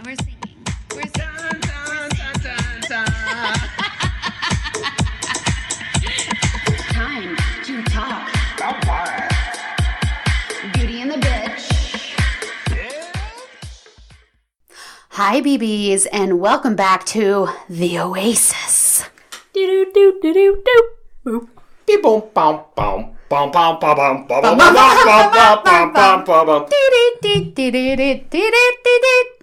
And we're singing. We're singing. Time to talk. Beauty and the Bitch. Hi, BBs, and welcome back to The Oasis. Do-do-do-do-do-do.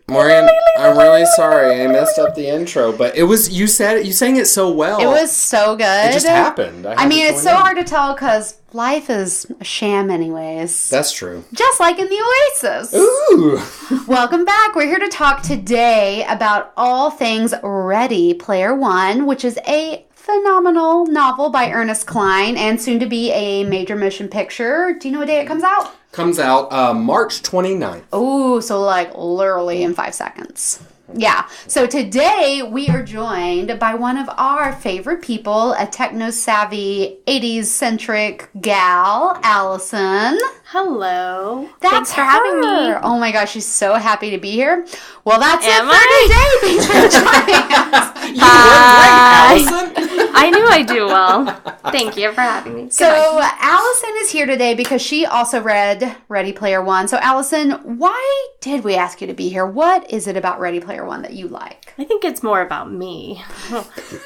Maureen, I'm really sorry I messed up the intro, but it was you sang it so well. It was so good. It just happened. I mean, it's so hard to tell because life is a sham anyways. That's true. Just like in The Oasis. Ooh. Welcome back. We're here to talk today about all things Ready Player One, which is a phenomenal novel by Ernest Cline and soon to be a major motion picture. Do you know what day it comes out? Comes out March 29th. Ooh, so like literally in 5 seconds. Yeah. So today we are joined by one of our favorite people, a techno-savvy 80s-centric gal, Allison. Hello. Thanks for having me. Oh my gosh, she's so happy to be here. Well, that's Am it for today. Thanks for joining us. You were great, Allison. I knew I'd do well. Thank you for having me. So Allison is here today because she also read Ready Player One. So Allison, why did we ask you to be here? What is it about Ready Player One that you like? I think it's more about me.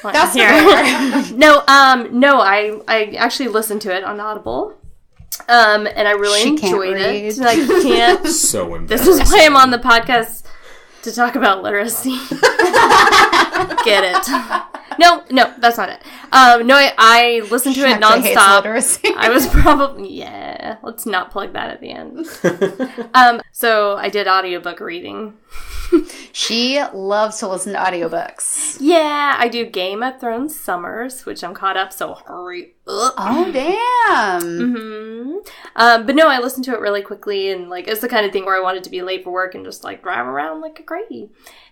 That's here. No, I actually listened to it on Audible. And I really enjoyed it. I can't. So embarrassing. This is why I'm on the podcast to talk about literacy. Get it? No, that's not it. No, I listened to it nonstop. I was probably let's not plug that at the end. So I did audiobook reading. She loves to listen to audiobooks. Yeah, I do Game of Thrones Summers, which I'm caught up, so hurry up. Oh, damn. Mm-hmm. But no, I listened to it really quickly, and like it's the kind of thing where I wanted to be late for work and just like drive around like a crazy.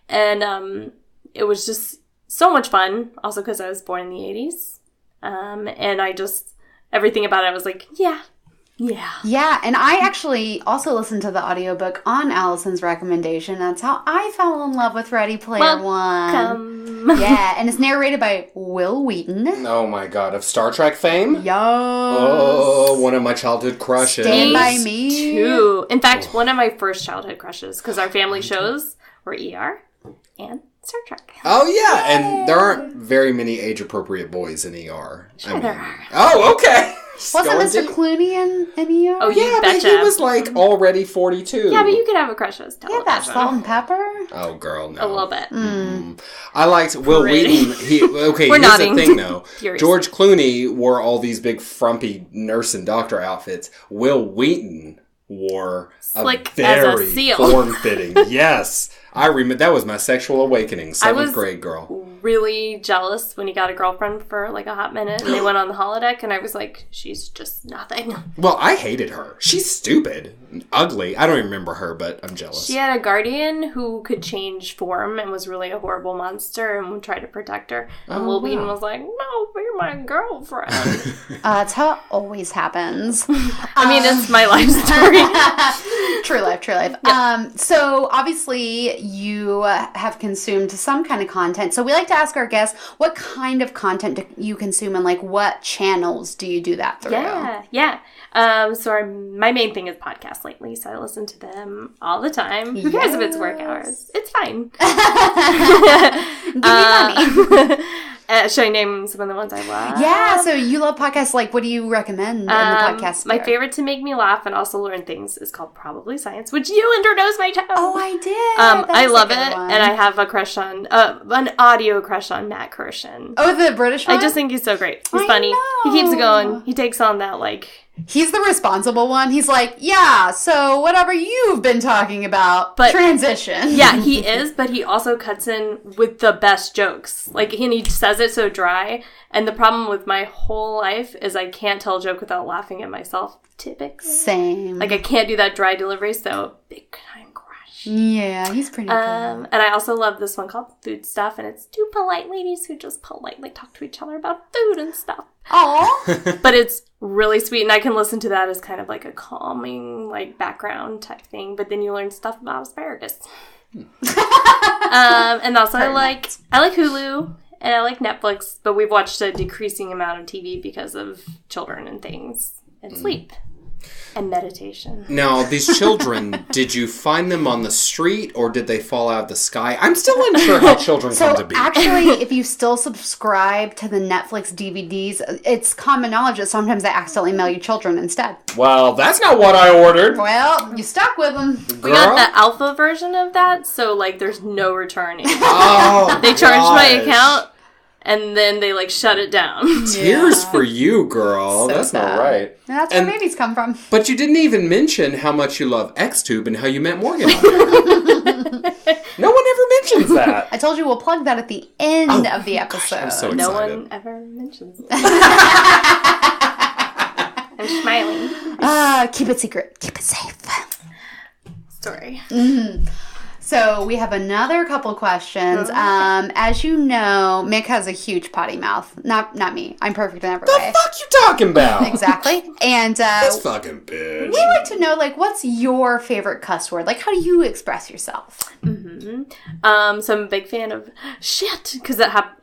And it was just so much fun, also because I was born in the 80s. And I just, everything about it, I was like, yeah. Yeah, and I actually also listened to the audiobook on Allison's recommendation. That's how I fell in love with Ready Player One. Yeah, and it's narrated by Will Wheaton. Oh my god, of Star Trek fame? Yes. Oh, one of my childhood crushes. Stand By Me. Too. In fact, one of my first childhood crushes, because our family shows were ER and Star Trek. Oh, yeah, and there aren't very many age-appropriate boys in ER. Sure there are. Oh, okay. Wasn't Mr. Clooney in ER? Oh, yeah, but he was like already 42. Yeah, but you could have a crush on television. Yeah, that Salt and Pepper. Oh, girl, no. A little bit. I liked Will Wheaton. Here's the thing, though. George Clooney wore all these big frumpy nurse and doctor outfits. Will Wheaton wore Slick a very as a seal. form-fitting. Yes. I remember that was my sexual awakening. 7th grade girl. Really jealous when he got a girlfriend for like a hot minute and they went on the holodeck and I was like, she's just nothing. Well, I hated her. She's stupid. Ugly. I don't even remember her, but I'm jealous. She had a guardian who could change form and was really a horrible monster and would try to protect her. And Will Wheaton was like, no, you're my girlfriend. That's how it always happens. I mean, it's my life story. True life. Yeah. So obviously you have consumed some kind of content. So we like to ask our guests, what kind of content do you consume and like what channels do you do that through? Yeah. So my main thing is podcasts lately, so I listen to them all the time. Who cares if it's work hours? It's fine. Give me money. Should I name some of the ones I love? Yeah, so you love podcasts. Like, what do you recommend in the podcast sphere? My favorite to make me laugh and also learn things is called Probably Science, which you introduced my child. Oh, I did. I love it, and I have a crush on, an audio crush on Matt Kirshen. Oh, the British one? I just think he's so great. He's funny. He keeps it going. He takes on that, like... He's the responsible one. He's like, yeah, so whatever you've been talking about, but transition. Yeah, he is, but he also cuts in with the best jokes. Like, and he says it so dry. And the problem with my whole life is I can't tell a joke without laughing at myself, typically. Same. Like, I can't do that dry delivery, so big time crush. Yeah, he's pretty good. And I also love this one called Food Stuff, and it's two polite ladies who just politely talk to each other about food and stuff. Aww. But it's really sweet, and I can listen to that as kind of like a calming, like, background type thing, but then you learn stuff about asparagus. And also I like Hulu and I like Netflix, but we've watched a decreasing amount of TV because of children and things and sleep. And meditation. Now, these children, did you find them on the street or did they fall out of the sky? I'm still unsure how children come to be. Actually, if you still subscribe to the Netflix DVDs, it's common knowledge that sometimes they accidentally mail you children instead. Well, that's not what I ordered. Well, you stuck with them. We got the alpha version of that, so, like, there's no returning. Oh, they charged my account. And then they, like, shut it down. Tears for you, girl. So that's sad. not right. And that's where babies come from. But you didn't even mention how much you love Xtube and how you met Morgan on there. No one ever mentions that. I told you we'll plug that at the end of the episode. Gosh, I'm so excited. No one ever mentions that. I'm smiling. Keep it secret. Keep it safe. Story. Mm-hmm. So we have another couple questions. As you know, Mick has a huge potty mouth. Not me. I'm perfect in every way. The fuck you talking about? Exactly. And this fucking bitch. We like to know, like, what's your favorite cuss word? Like, how do you express yourself? Mm-hmm. So I'm a big fan of shit because that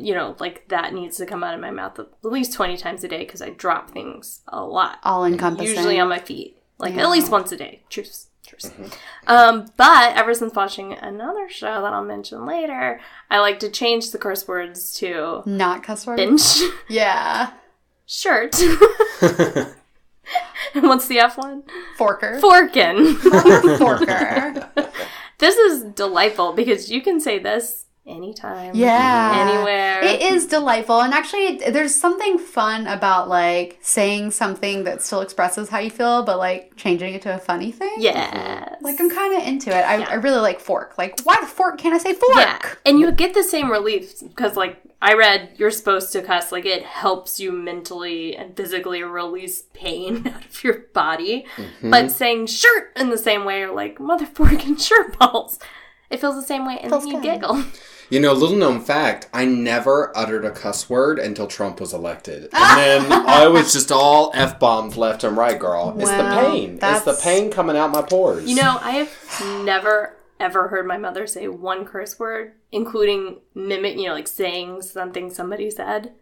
that needs to come out of my mouth at least 20 times a day because I drop things a lot. All encompassing. Usually on my feet, at least once a day. Truth. But ever since watching another show that I'll mention later, I like to change the curse words to not cuss words. Bench. Yeah. Shirt. And what's the F one? Forker. Forkin. Forker. This is delightful because you can say this anytime. Yeah. Anywhere. It is delightful. And actually, there's something fun about, like, saying something that still expresses how you feel, but, like, changing it to a funny thing. Yes. Like, I'm kind of into it. I really like fork. Like, why the fork can't I say fork? Yeah. And you get the same relief because, like, I read you're supposed to cuss. Like, it helps you mentally and physically release pain out of your body. Mm-hmm. But saying shirt in the same way, or like, motherfucking shirt balls, it feels the same way, and then you giggle. You know, little known fact, I never uttered a cuss word until Trump was elected. And then I was just all F-bombs left and right, girl. It's the pain. It's the pain coming out my pores. You know, I have never, ever heard my mother say one curse word, including like saying something somebody said.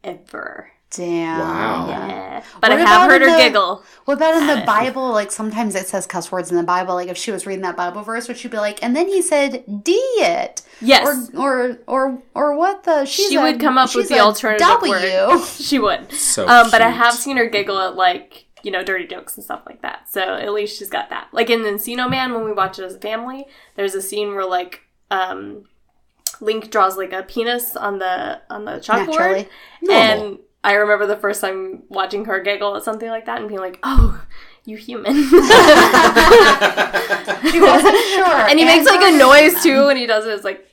Ever. Damn. Wow. Yeah. But I have heard her giggle. What about in the Bible? Like, sometimes it says cuss words in the Bible. Like, if she was reading that Bible verse, would she be like, and then he said, D it. Yes. Or what the... She would come up with the alternative word. She would. So but I have seen her giggle at, like, dirty jokes and stuff like that. So at least she's got that. Like, in Encino Man, when we watch it as a family, there's a scene where, like, Link draws, like, a penis on the chalkboard. And I remember the first time watching her giggle at something like that and being like, oh, you human. She wasn't sure. And he makes, like, a noise, too, and he does it. It's like,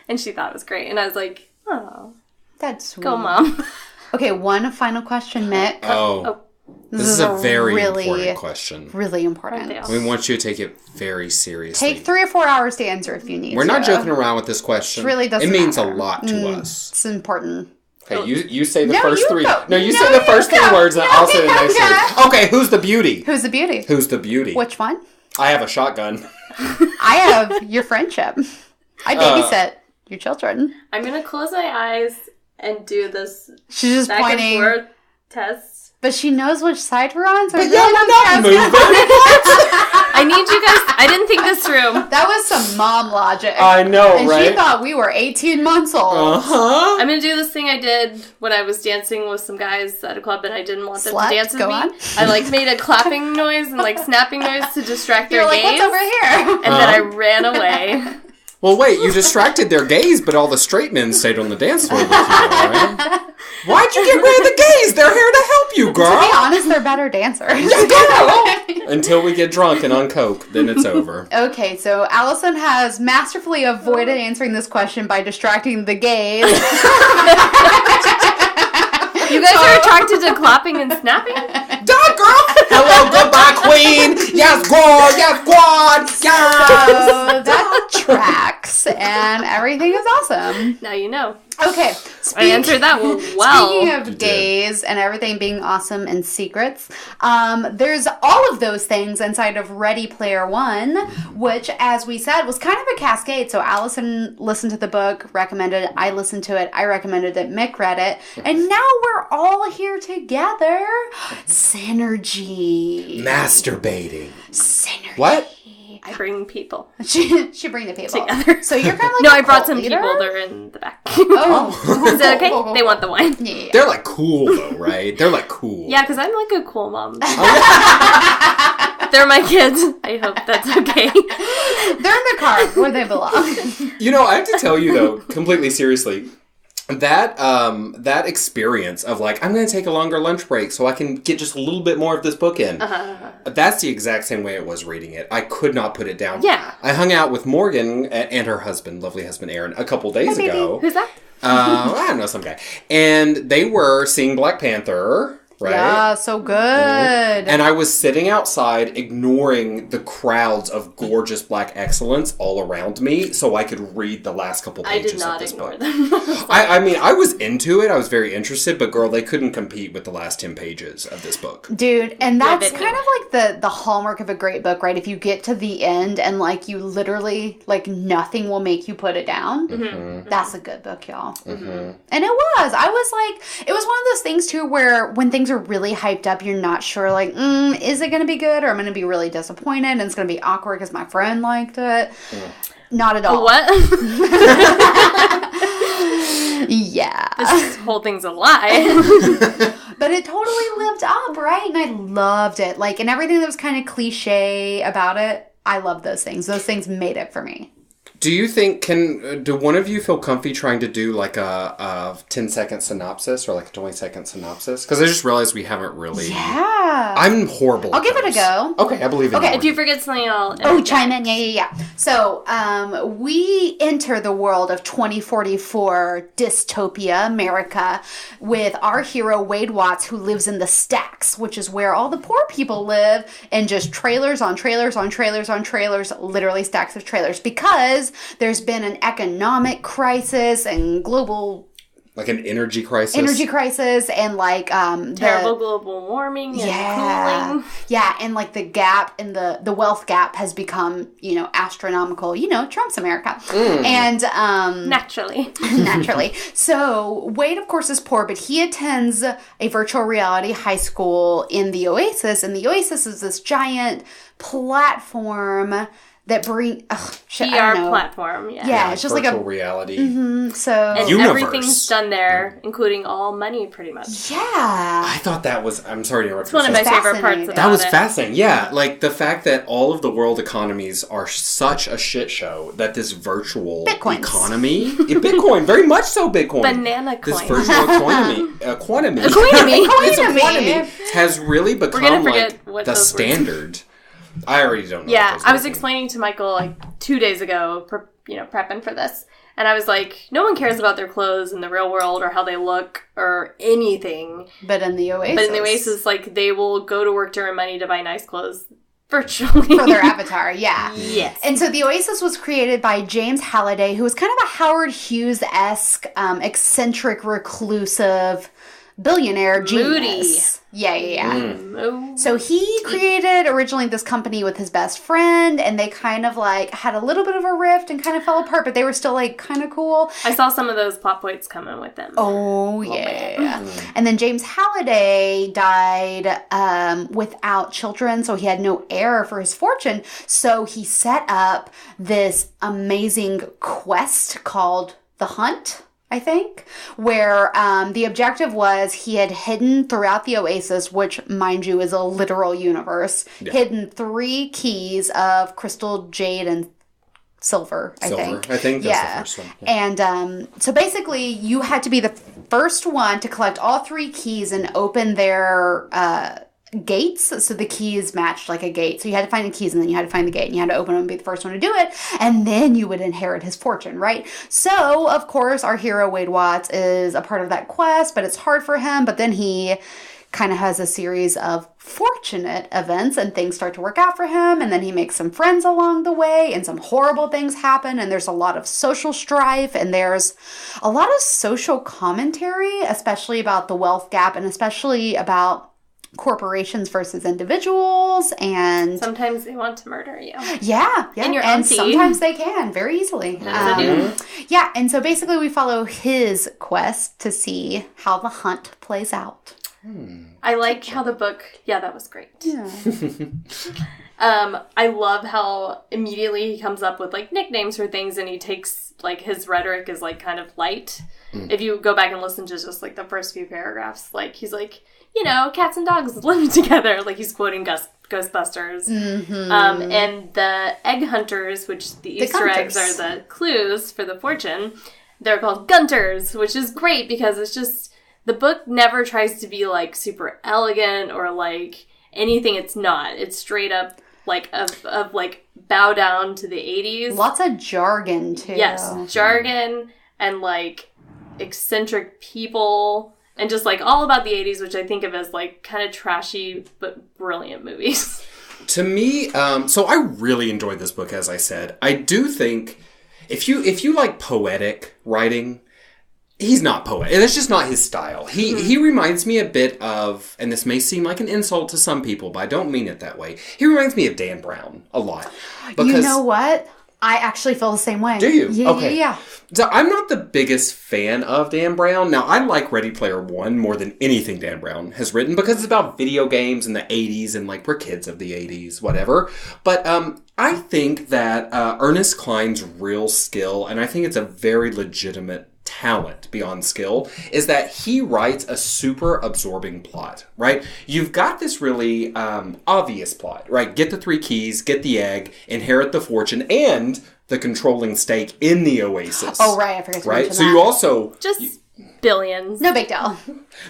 and she thought it was great. And I was like, oh. That's sweet. Go, Mom. Okay, one final question, Mick. Oh. This is a very important question. Really important. We want you to take it very seriously. Take 3 or 4 hours to answer if you need to. We're not joking around with this question. It really doesn't matter. It means a lot to us. It's important. Okay, you say the first three. Go. No, you say the first 3 words, and I'll say the next 3. Okay, who's the beauty? Who's the beauty? Who's the beauty? Which one? I have a shotgun. I have your friendship. I babysit your children. I'm going to close my eyes and do this She's just back pointing. and forth test. But she knows which side we're on, so but yeah, we're not moving. I need you guys. I didn't think this through. That was some mom logic. I know, and right? And she thought we were 18 months old. Uh-huh. I'm going to do this thing I did when I was dancing with some guys at a club and I didn't want them to dance with me. On. I, like, made a clapping noise and, like, snapping noise to distract their gaze. What's over here? And then I ran away. Well, wait, you distracted their gaze, but all the straight men stayed on the dance floor with you, right? Why'd you get rid of the gays? They're here to help you, girl. To be honest, they're better dancers. Yeah, girl. Until we get drunk and on coke, then it's over. Okay, so Allison has masterfully avoided answering this question by distracting the gays. You guys are attracted to clapping and snapping? Duh, girl! Hello, goodbye, queen! Yes, God! Yes, God! Yes! So that tracks. works, and everything is awesome. Now you know. Okay. I answered that well. Speaking of gays and everything being awesome and secrets, there's all of those things inside of Ready Player One, which, as we said, was kind of a cascade. So Allison listened to the book, recommended it. I listened to it. I recommended it. Mick read it. And now we're all here together. Synergy. Masturbating. Synergy. What? I bring people. She bring the people together. So you're kind of like no, I brought some leader? People. They're in the back. Oh, is that okay? They want the wine. Yeah. They're like cool though, right? They're like cool. Yeah, because I'm like a cool mom. They're my kids. I hope that's okay. They're in the car where they belong. You know, I have to tell you though, completely seriously. That experience of like, I'm going to take a longer lunch break so I can get just a little bit more of this book in. That's the exact same way it was reading it. I could not put it down. Yeah. I hung out with Morgan and her husband, lovely husband Aaron, a couple days ago. Who's that? I don't know, some guy. And they were seeing Black Panther. Right? Yeah, so good. And I was sitting outside ignoring the crowds of gorgeous black excellence all around me so I could read the last couple pages of this book. I did not ignore them. I mean, I was into it. I was very interested, but girl, they couldn't compete with the last 10 pages of this book. Dude, and that's kind of like the hallmark of a great book, right? If you get to the end and like you literally, like nothing will make you put it down. Mm-hmm. That's a good book, y'all. Mm-hmm. And it was. I was like, it was one of those things too where when things are really hyped up, you're not sure, like, is it going to be good or I'm going to be really disappointed and it's going to be awkward because my friend liked it. Not at all. What? Yeah. This whole thing's a lie. But it totally lived up, right? And I loved it. Like, and everything that was kind of cliche about it, I love those things. Those things made it for me. Do you think, do one of you feel comfy trying to do like a 10-second synopsis or like a 20-second synopsis? Because I just realized we haven't really. Yeah. I'm horrible. I'll give it a go. Okay, I believe in you. If you forget something, I'll. Chime in. Yeah. So, we enter the world of 2044 dystopia America with our hero Wade Watts, who lives in the stacks, which is where all the poor people live, and just trailers on trailers on trailers on trailers, literally stacks of trailers, because there's been an economic crisis and global... Like an energy crisis? Energy crisis and like... terrible global warming and cooling. Yeah, and like the gap and the wealth gap has become, astronomical. Trump's America. And... Naturally. So Wade, of course, is poor, but he attends a virtual reality high school in the Oasis. And the Oasis is this giant platform... that bring VR platform, yeah, it's just like a reality. Mm-hmm, so and everything's done there, including all money, pretty much. Yeah, I thought that was. I'm sorry to interrupt. It's one of my favorite parts. About that was it. Fascinating. Yeah, like the fact that all of the world economies are such a shit show that this virtual economy, Bitcoin, very much so, Bitcoin, banana coin, this virtual economy has really become like the standard. I already don't know. Yeah, I was explaining to Michael like 2 days ago, prepping for this, and I was like, no one cares about their clothes in the real world or how they look or anything. But in the Oasis, like they will go to work to earn money to buy nice clothes virtually for their avatar. Yeah. Yes. And so the Oasis was created by James Halliday, who was kind of a Howard Hughes-esque, eccentric, reclusive billionaire genius. Yeah. So he created originally this company with his best friend, and they kind of like had a little bit of a rift and kind of fell apart, but they were still like kind of cool. I saw some of those plot points coming with them. Oh, yeah. And then James Halliday died without children, so he had no heir for his fortune. So he set up this amazing quest called The Hunt, I think, where the objective was he had hidden throughout the Oasis, which, mind you, is a literal universe, hidden 3 keys of crystal, jade, and silver, I think. I think that's the first one. Yeah. And so basically, you had to be the first one to collect all 3 keys and open their... gates, so the keys matched like a gate. So you had to find the keys, and then you had to find the gate, and you had to open them and be the first one to do it, and then you would inherit his fortune, right? So, of course, our hero, Wade Watts, is a part of that quest, but it's hard for him, but then he kind of has a series of fortunate events and things start to work out for him. And then he makes some friends along the way and some horrible things happen. And there's a lot of social strife and there's a lot of social commentary, especially about the wealth gap and especially about corporations versus individuals, and sometimes they want to murder you. Yeah. And your and auntie. Sometimes they can very easily. Yeah, and so basically we follow his quest to see how the hunt plays out. I like how the book. Yeah, that was great. Yeah. I love how immediately he comes up with like nicknames for things, and he takes like his rhetoric is like kind of light. If you go back and listen to just like the first few paragraphs, like he's like, you know, cats and dogs living together. Like he's quoting Ghostbusters. And the egg hunters, which the Easter eggs are the clues for the fortune, they're called Gunters, which is great because it's just, the book never tries to be like super elegant or like anything it's not. It's straight up like of like bow down to the 80s. Lots of jargon too. Yes, jargon and like eccentric people. And just, like, all about the 80s, which I think of as, like, kind of trashy but brilliant movies. To me, so I really enjoyed this book, as I said. I do think, if you like poetic writing, he's not poetic. That's just not his style. He reminds me a bit of, and this may seem like an insult to some people, but I don't mean it that way. He reminds me of Dan Brown a lot. Because, you know what? I actually feel the same way. Do you? Yeah, okay. Yeah. So I'm not the biggest fan of Dan Brown. Now, I like Ready Player One more than anything Dan Brown has written because it's about video games in the 80s and, like, we're kids of the 80s, whatever. But I think that Ernest Cline's real skill, and I think it's a very legitimate talent beyond skill, is that he writes a super absorbing plot, right? You've got this really obvious plot, right? Get the 3 keys, get the egg, inherit the fortune, and the controlling stake in the oasis. Oh, right. I forgot to mention that. So you also... Just billions. No big deal.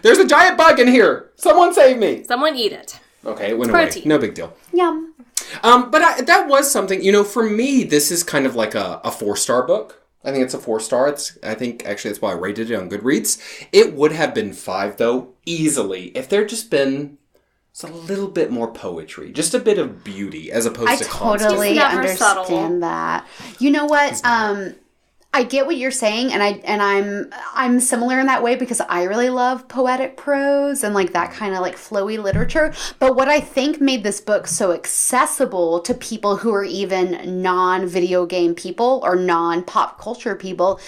There's a giant bug in here! Someone save me! Someone eat it. Okay, it went away. No big deal. Yum. But that was something, you know, for me, this is kind of like a 4-star book. I think it's a 4-star. I think, actually, that's why I rated it on Goodreads. It would have been 5, though, easily, if there'd just been a little bit more poetry. Just a bit of beauty, as opposed to content. I totally understand that. You know what? I get what you're saying, and I'm similar in that way because I really love poetic prose and like that kind of like flowy literature. But what I think made this book so accessible to people who are even non-video game people or non-pop culture people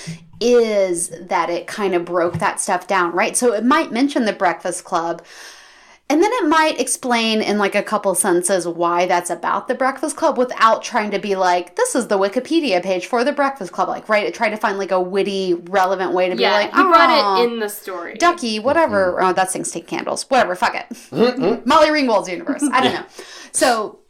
is that it kind of broke that stuff down, right? So it might mention the Breakfast Club, and then it might explain in like a couple sentences why that's about the Breakfast Club without trying to be like, this is the Wikipedia page for the Breakfast Club. Like, right? It tried to find like a witty, relevant way to be like, he brought it in the story. Ducky, whatever. Oh, that thing's take candles. Whatever, fuck it. Molly Ringwald's universe. I don't know. So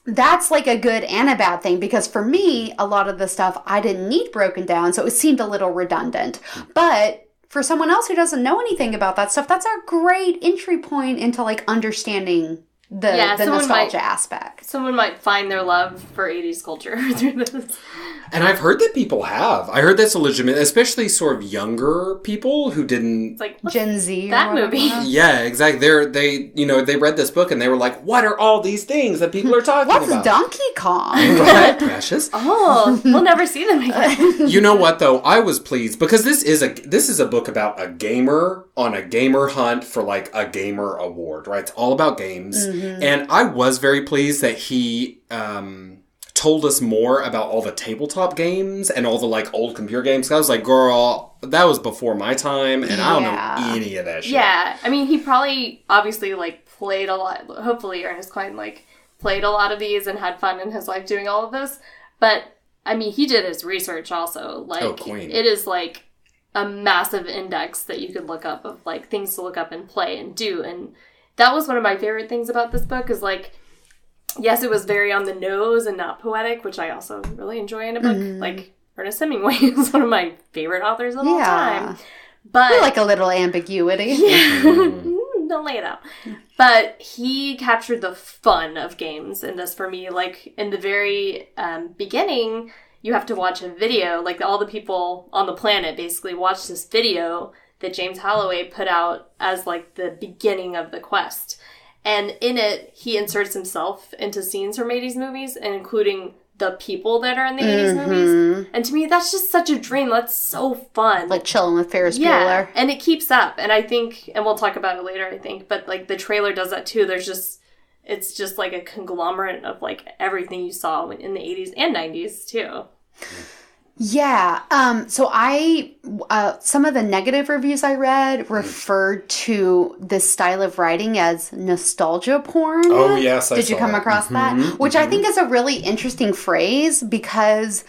that's like a good and a bad thing because for me, a lot of the stuff I didn't need broken down, so it seemed a little redundant. But for someone else who doesn't know anything about that stuff, that's a great entry point into like understanding the nostalgia aspect. Someone might find their love for 80s culture through this. And I've heard that people have. I heard that's a legitimate, especially sort of younger people who didn't... It's like, Gen Z. That movie. Yeah, exactly. They read this book and they were like, what are all these things that people are talking about? What's Donkey Kong? Right, precious. Oh, we'll never see them again. You know what, though? I was pleased because this is a book about a gamer on a gamer hunt for like a gamer award, right? It's all about games. Mm-hmm. And I was very pleased that he... told us more about all the tabletop games and all the like old computer games. I was like, girl, that was before my time, and I don't know any of that shit. Yeah, I mean, he probably obviously like played a lot. Hopefully, Ernest Cline like played a lot of these and had fun in his life doing all of this. But I mean, he did his research also. Like, queen. It is like a massive index that you could look up of like things to look up and play and do. And that was one of my favorite things about this book is like. Yes, it was very on the nose and not poetic, which I also really enjoy in a book. Mm-hmm. Like, Ernest Hemingway is one of my favorite authors of all time. But we like a little ambiguity. Yeah. Don't lay it out. But he captured the fun of games in this for me. Like, in the very beginning, you have to watch a video. Like, all the people on the planet basically watch this video that James Holloway put out as, like, the beginning of the quest. And in it, he inserts himself into scenes from 80s movies, and including the people that are in the 80s movies. And to me, that's just such a dream. That's so fun. Like chilling with Ferris Bueller. Bueller. And it keeps up. And I think, and we'll talk about it later, I think, but, like, the trailer does that too. It's just like a conglomerate of, like, everything you saw in the 80s and 90s too. Yeah. So some of the negative reviews I read referred to this style of writing as nostalgia porn. Oh, yes. Did you come across that? Which I think is a really interesting phrase because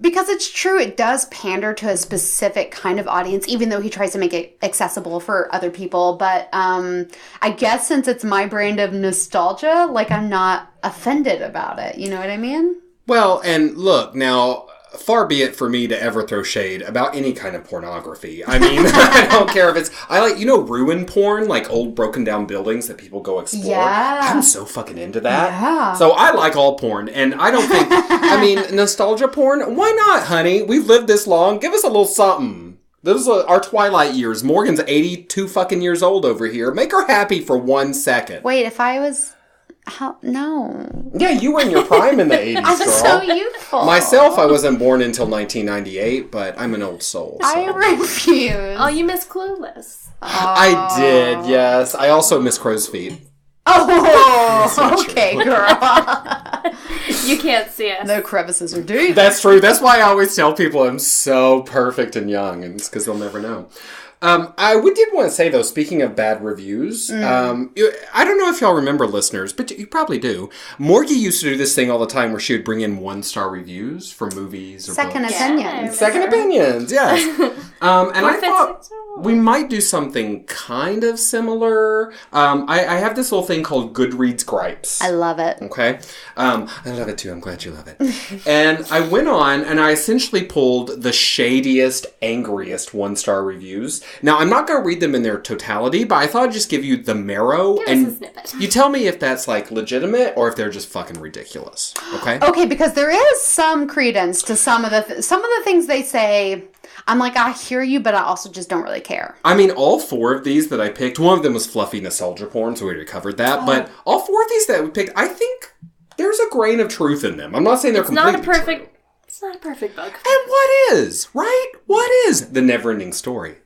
it's true. It does pander to a specific kind of audience, even though he tries to make it accessible for other people. But I guess since it's my brand of nostalgia, like, I'm not offended about it. You know what I mean? Well, and look, now, far be it for me to ever throw shade about any kind of pornography. I mean, I don't care if it's... I like, ruin porn, like old broken down buildings that people go explore. Yeah. I'm so fucking into that. Yeah. So I like all porn, and I don't think... I mean, nostalgia porn? Why not, honey? We've lived this long. Give us a little something. Those are our twilight years. Morgan's 82 fucking years old over here. Make her happy for 1 second. Wait, if I was... No. Yeah, you were in your prime in the 80s, girl. I'm so youthful. Myself, I wasn't born until 1998, but I'm an old soul. So. I refuse. Oh, you miss Clueless. I did, yes. I also miss Crow's Feet. Oh, okay, girl. You can't see us. No crevices are deep. That's true. That's why I always tell people I'm so perfect and young, and it's because they'll never know. I did want to say, though, speaking of bad reviews, I don't know if y'all remember, listeners, but you probably do. Morgie used to do this thing all the time where she would bring in 1-star reviews for movies or Second books. opinions. Second opinions, yes. And I thought we might do something kind of similar. I have this little thing called Goodreads Gripes. I love it. Okay. I love it too. I'm glad you love it. And I went on and I essentially pulled the shadiest, angriest 1-star reviews. Now, I'm not going to read them in their totality, but I thought I'd just give you the marrow. Give us a snippet. You tell me if that's, like, legitimate or if they're just fucking ridiculous. Okay? Okay, because there is some credence to some of the things they say. I'm like, I hear you, but I also just don't really care. I mean, all 4 of these that I picked, one of them was fluffy nostalgia porn, so we already covered that. But all 4 of these that we picked, I think there's a grain of truth in them. I'm not saying they're completely true. It's not a perfect book. And what is, right? What is The Neverending Story?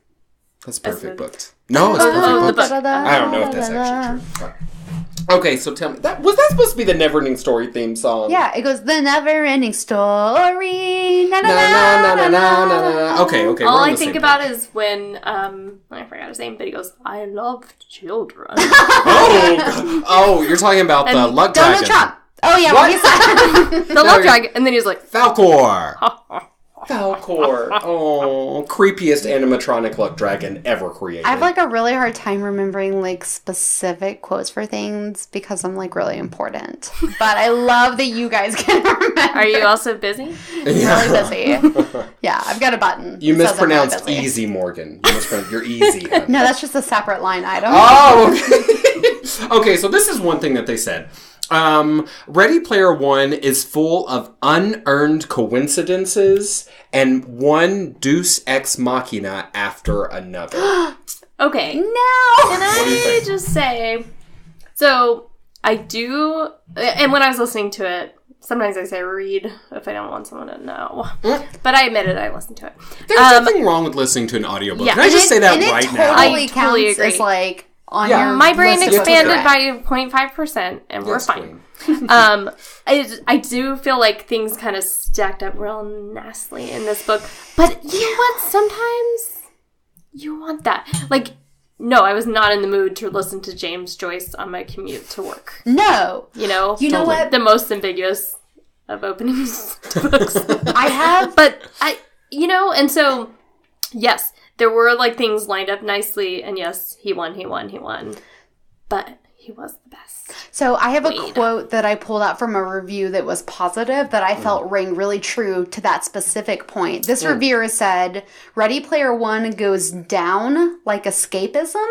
That's perfect booked. No, it's perfect booked. I don't know if that's actually true. Okay, so tell me, was that supposed to be the Neverending Story theme song? Yeah, it goes, the Neverending Story. Na, na, Na, na, na, na, na, na, na. Okay. All I think about is when, I forgot his name, but he goes, I love children. Oh, you're talking about the Luck Dragon. Donald Trump. Oh, yeah, what he said. The Luck Dragon. And then he was like, Falcor. Falcor. Oh, creepiest animatronic Luck Dragon ever created. I have, like, a really hard time remembering, like, specific quotes for things because I'm, like, really important. But I love that you guys can remember. Are you also busy? Really busy. Yeah, I've got a button. You mispronounced really easy, Morgan. You're easy. Honey. No, that's just a separate line item. Oh, okay. Okay, so this is one thing that they said. Ready Player One is full of unearned coincidences and one deus ex machina after another. Okay. No! Can I just say, so I do, and when I was listening to it, sometimes I say read if I don't want someone to know. But I admitted I listened to it. There's nothing wrong with listening to an audiobook. Yeah. Can I just say that right totally now? I totally agree. As, like, on Yeah. your My brain list of expanded books. by 0.5%, and we're Yes, fine. queen. I do feel like things kind of stacked up real nastily in this book. But you know what? Sometimes you want that. Like, no, I was not in the mood to listen to James Joyce on my commute to work. No. You know? You know what? The most ambiguous of openings to books. I have. But and so, yes, there were, like, things lined up nicely, and yes, he won. But He was the best. So I have a quote that I pulled out from a review that was positive that I felt rang really true to that specific point. This reviewer said, Ready Player One goes down like escapism,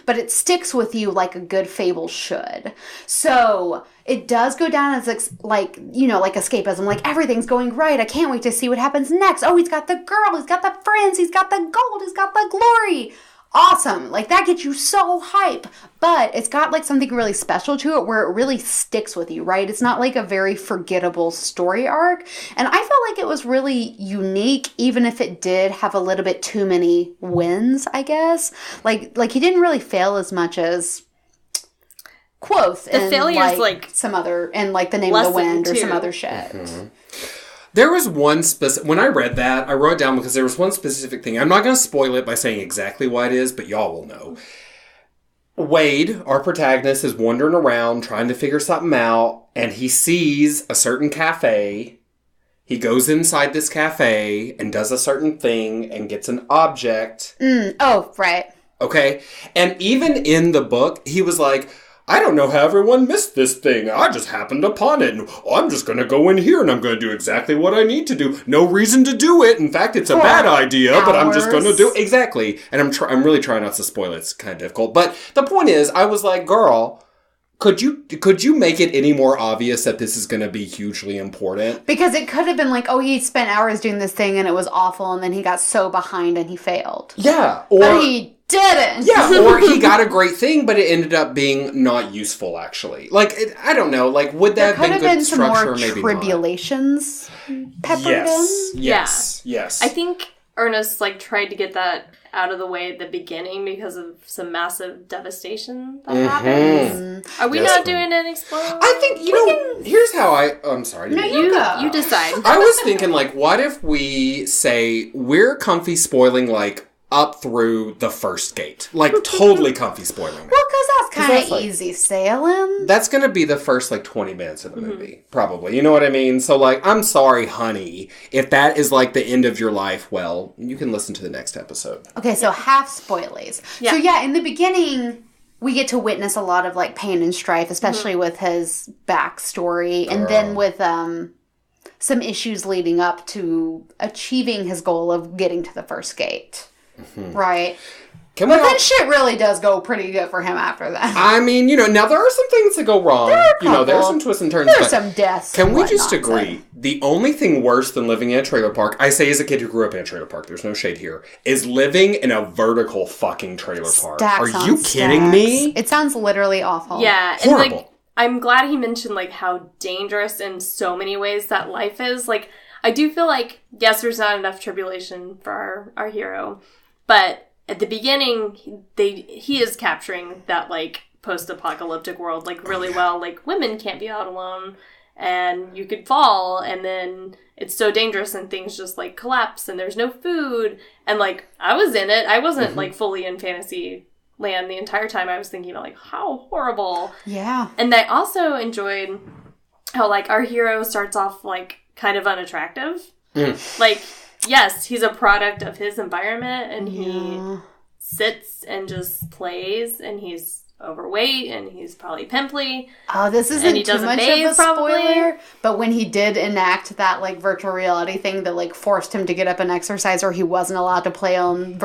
but it sticks with you like a good fable should. So it does go down as like escapism, like everything's going right. I can't wait to see what happens next. Oh, he's got the girl, he's got the friends, he's got the gold, he's got the glory. Awesome. Like, that gets you so hype. But it's got, like, something really special to it where it really sticks with you, right? It's not, like, a very forgettable story arc. And I felt like it was really unique, even if it did have a little bit too many wins, I guess. Like he didn't really fail as much as Quoth. The failures, like some other, and, like, The Name of the Wind or some other shit. Mm-hmm. There was one specific... When I read that, I wrote it down because there was one specific thing. I'm not going to spoil it by saying exactly what it is, but y'all will know. Wade, our protagonist, is wandering around trying to figure something out, and he sees a certain cafe. He goes inside this cafe and does a certain thing and gets an object. Oh, right. Okay? And even in the book, he was like... I don't know how everyone missed this thing. I just happened upon it. And I'm just going to go in here and I'm going to do exactly what I need to do. No reason to do it. In fact, it's a bad idea, but I'm just going to do it. Exactly. And I'm really trying not to spoil it. It's kind of difficult. But the point is, I was like, girl, could you make it any more obvious that this is going to be hugely important? Because it could have been like, oh, he spent hours doing this thing and it was awful. And then he got so behind and he failed. Yeah. But he didn't. Yeah, or he got a great thing, but it ended up being not useful, actually. Like, I don't know. Like, would that have been good structure? Maybe not. Tribulations peppered in? Yes. I think Ernest, like, tried to get that out of the way at the beginning because of some massive devastation that happens. Are we not doing an explosion? I think, here's how I'm sorry. No, you decide. I was thinking, like, what if we say we're comfy spoiling, like, up through the first gate. Like, totally comfy spoiling. Well, because that's kind of like, easy sailing. That's going to be the first, like, 20 minutes of the movie. Probably. You know what I mean? So, like, I'm sorry, honey. If that is, like, the end of your life, well, you can listen to the next episode. Okay, so half spoilies. Yeah. So, yeah, in the beginning... We get to witness a lot of, like, pain and strife, especially with his backstory. And then with some issues leading up to achieving his goal of getting to the first gate. Right. But then shit really does go pretty good for him after that. I mean, now there are some things that go wrong. There's some twists and turns. There's some deaths. Can we just agree? The only thing worse than living in a trailer park, I say as a kid who grew up in a trailer park, there's no shade here, is living in a vertical fucking trailer park. Are you kidding me? It sounds literally awful. Yeah. Horrible. And, like, I'm glad he mentioned, like, how dangerous in so many ways that life is. Like, I do feel like, yes, there's not enough tribulation for our hero, but at the beginning, he is capturing that, like, post-apocalyptic world, like, really well. Like, women can't be out alone, and you could fall, and then it's so dangerous, and things just, like, collapse, and there's no food. And, like, I was in it. I wasn't, like, fully in fantasy land the entire time. I was thinking about, like, how horrible. Yeah. And I also enjoyed how, like, our hero starts off, like, kind of unattractive. Like... Yes, he's a product of his environment, and he sits and just plays, and he's overweight, and he's probably pimply. Oh, this isn't too much of a spoiler, but when he did enact that, like, virtual reality thing that, like, forced him to get up and exercise, or he wasn't allowed to play on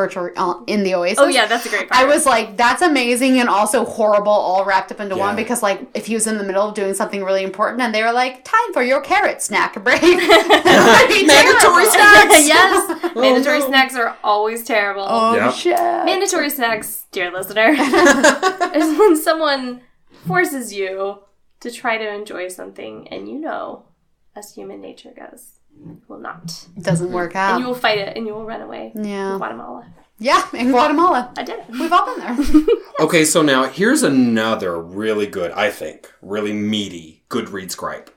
in the Oasis. Oh, yeah, that's a great part. I was like, that's amazing and also horrible all wrapped up into one, because, like, if he was in the middle of doing something really important, and they were like, time for your carrot snack break. Mandatory snacks! Yes! Mandatory snacks are always terrible. Oh, shit. Mandatory snacks, dear listener, is when someone forces you to try to enjoy something, and as human nature goes, will not. It doesn't work out. And you will fight it, and you will run away. Yeah. In Guatemala. Yeah, in Guatemala. I did it. We've all been there. Okay, so now here's another really good, I think, really meaty Goodreads gripe.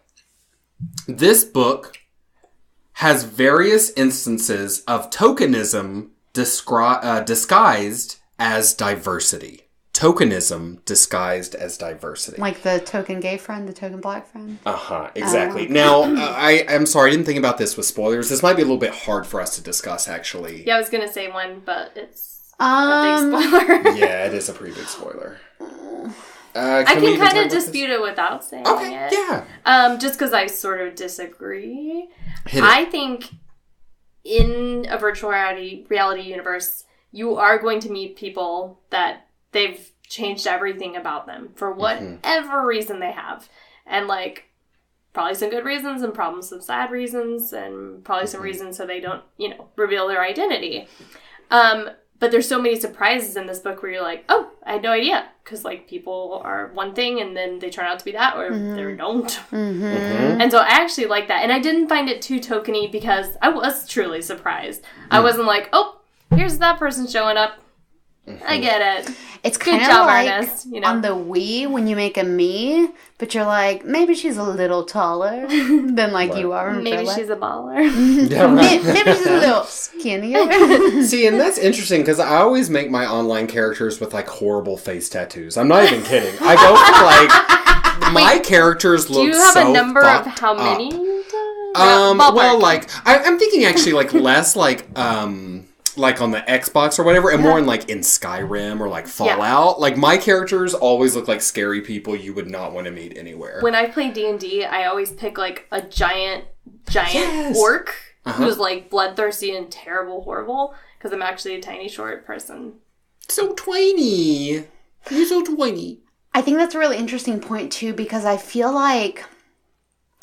This book has various instances of tokenism disguised as diversity. Tokenism disguised as diversity. Like the token gay friend, the token black friend? Exactly. Now, I'm sorry, I didn't think about this with spoilers. This might be a little bit hard for us to discuss, actually. Yeah, I was going to say one, but it's a big spoiler. Yeah, it is a pretty big spoiler. I can kind of dispute it without saying it. Yeah. Just because I sort of disagree. I think in a virtual reality universe, you are going to meet people that they've changed everything about them for whatever reason they have. And, like, probably some good reasons and probably some sad reasons and probably some reasons so they don't, reveal their identity. But there's so many surprises in this book where you're like, oh, I had no idea. Because, like, people are one thing and then they turn out to be that or they don't. And so I actually like that. And I didn't find it too tokeny because I was truly surprised. I wasn't like, oh, here's that person showing up. I get it. It's kind of like Ernest, on the Wii when you make a me, but you're like, maybe she's a little taller than like you are. Maybe she's a baller. Yeah, right. Maybe she's a little skinnier. See, and that's interesting because I always make my online characters with like horrible face tattoos. I'm not even kidding. I go for like my characters look so. Do you have a number of how many? Well, like I'm thinking actually like less like on the Xbox or whatever, and more in like in Skyrim or like Fallout. Like my characters always look like scary people you would not want to meet anywhere. When I play D&D, I always pick like a giant orc who's like bloodthirsty and terrible, horrible, because I'm actually a tiny short person. So tiny. You're so tiny. I think that's a really interesting point too, because I feel like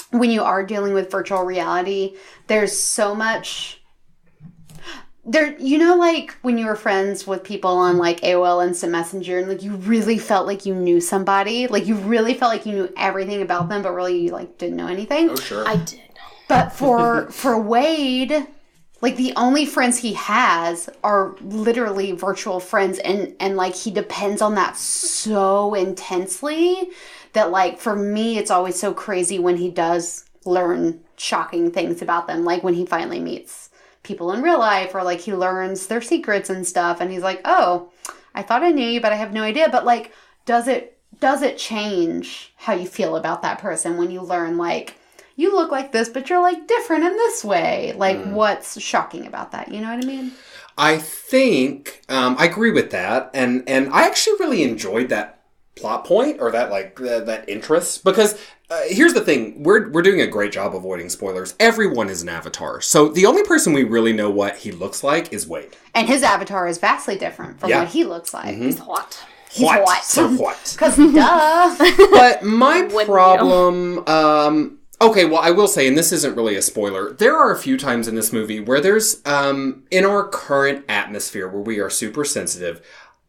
when you are dealing with virtual reality, there's so much. Like when you were friends with people on like AOL Instant Messenger and like you really felt like you knew somebody, like you really felt like you knew everything about them, but really you like didn't know anything. Oh, sure. I did. But for Wade, like the only friends he has are literally virtual friends, and like he depends on that so intensely that like for me it's always so crazy when he does learn shocking things about them, like when he finally meets people in real life, or like he learns their secrets and stuff, and he's like, oh, I thought I knew you, but I have no idea. But like, does it change how you feel about that person when you learn like you look like this, but you're like different in this way? Like, what's shocking about that? You know what I mean? I think I agree with that, and I actually really enjoyed that plot point or that like that interest, because here's the thing, we're doing a great job avoiding spoilers. Everyone is an avatar, so the only person we really know what he looks like is Wade, and his avatar is vastly different from what he looks like. He's hot. He's hot. So what? Because duh. But my problem okay, well, I will say, and this isn't really a spoiler, there are a few times in this movie where there's in our current atmosphere where we are super sensitive,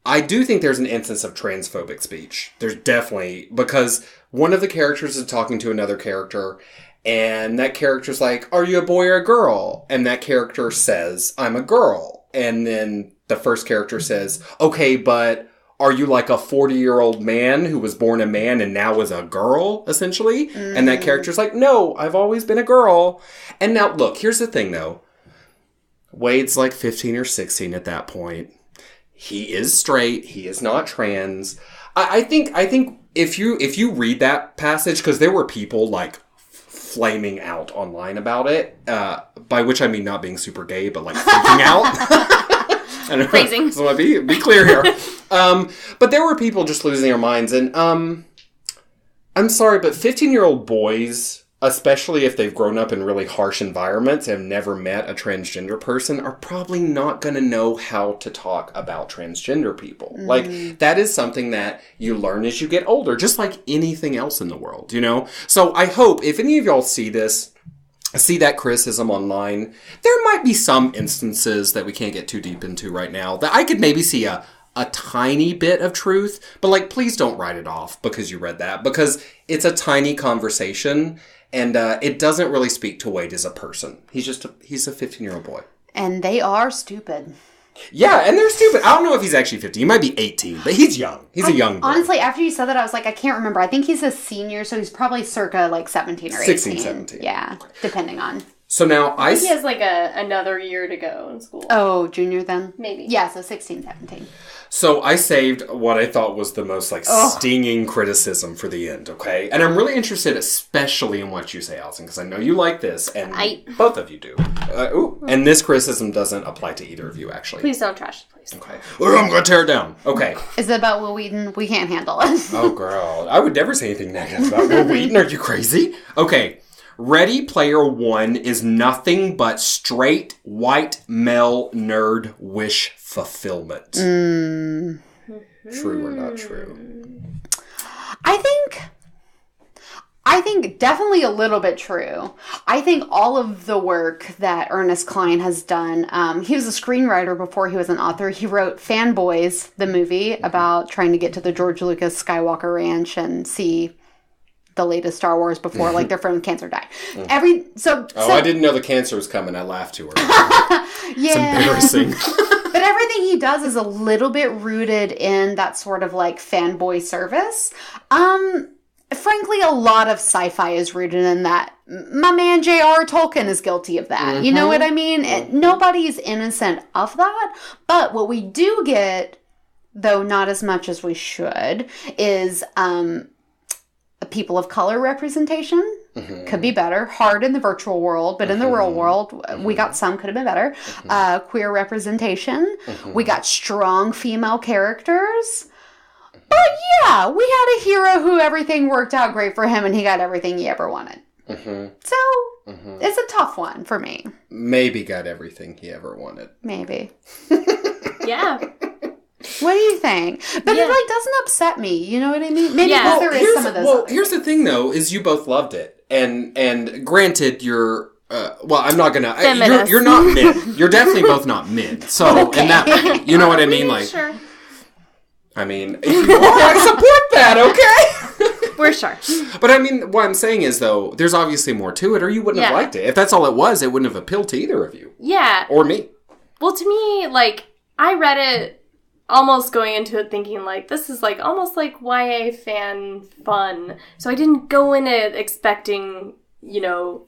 I do think there's an instance of transphobic speech. There's definitely, because one of the characters is talking to another character, and that character's like, are you a boy or a girl? And that character says, I'm a girl. And then the first character says, okay, but are you like a 40-year-old man who was born a man and now is a girl, essentially? And that character's like, no, I've always been a girl. And now, look, here's the thing, though. Wade's like 15 or 16 at that point. He is straight. He is not trans. I think if you read that passage, because there were people like flaming out online about it, by which I mean not being super gay, but like freaking out. Phrasing. So be clear here. But there were people just losing their minds, and I'm sorry, but 15-year-old boys, especially if they've grown up in really harsh environments and have never met a transgender person, are probably not going to know how to talk about transgender people. Like, that is something that you learn as you get older, just like anything else in the world, you know? So I hope, if any of y'all see this, see that criticism online, there might be some instances that we can't get too deep into right now that I could maybe see a tiny bit of truth, but like, please don't write it off because you read that, because it's a tiny conversation. And it doesn't really speak to Wade as a person. He's a 15-year-old boy. And they are stupid. Yeah, and they're stupid. I don't know if he's actually 15. He might be 18, but he's young. He's a young boy. Honestly, after you said that, I was like, I can't remember. I think he's a senior, so he's probably circa like 17 or 18. 16, 17. Yeah, depending on. So now I think he has like another year to go in school. Oh, junior then? Maybe. Yeah, so 16, 17. So I saved what I thought was the most stinging criticism for the end, okay? And I'm really interested especially in what you say, Allison, because I know you like this, and both of you do. And this criticism doesn't apply to either of you, actually. Please don't trash it, please. Okay. I'm going to tear it down. Okay. Is it about Will Wheaton? We can't handle it. Oh, girl. I would never say anything negative about Will Wheaton. Are you crazy? Okay. Ready Player One is nothing but straight white male nerd wish fulfillment. True or not true? I think definitely a little bit true. I think all of the work that Ernest Cline has done, he was a screenwriter before he was an author. He wrote Fanboys, the movie about trying to get to the George Lucas Skywalker Ranch and see the latest Star Wars before their friend with cancer died. I didn't know the cancer was coming. I laughed too early. Yeah. It's embarrassing. But everything he does is a little bit rooted in that sort of fanboy service. Frankly, a lot of sci-fi is rooted in that. My man J.R. Tolkien is guilty of that. Mm-hmm. You know what I mean? Nobody's innocent of that. But what we do get, though not as much as we should, is people of color representation. Could be better. Hard in the virtual world, but in the real world, we got some, could have been better. Queer representation. We got strong female characters. But yeah, we had a hero who everything worked out great for him and he got everything he ever wanted. So, it's a tough one for me. Maybe got everything he ever wanted. Maybe. Yeah. What do you think? But it doesn't upset me. You know what I mean? Maybe because there is some of those. Well, here's the thing, though, is you both loved it. And granted, you're... I'm not gonna... You're not men. You're definitely both not men. So, in that way, you know what I mean? Sure. I mean, if you are, I support that, okay? We're sure. But I mean, what I'm saying is, though, there's obviously more to it, or you wouldn't have liked it. If that's all it wouldn't have appealed to either of you. Yeah. Or me. Well, to me, I read it almost going into it thinking, this is, almost YA fan fun. So I didn't go in it expecting,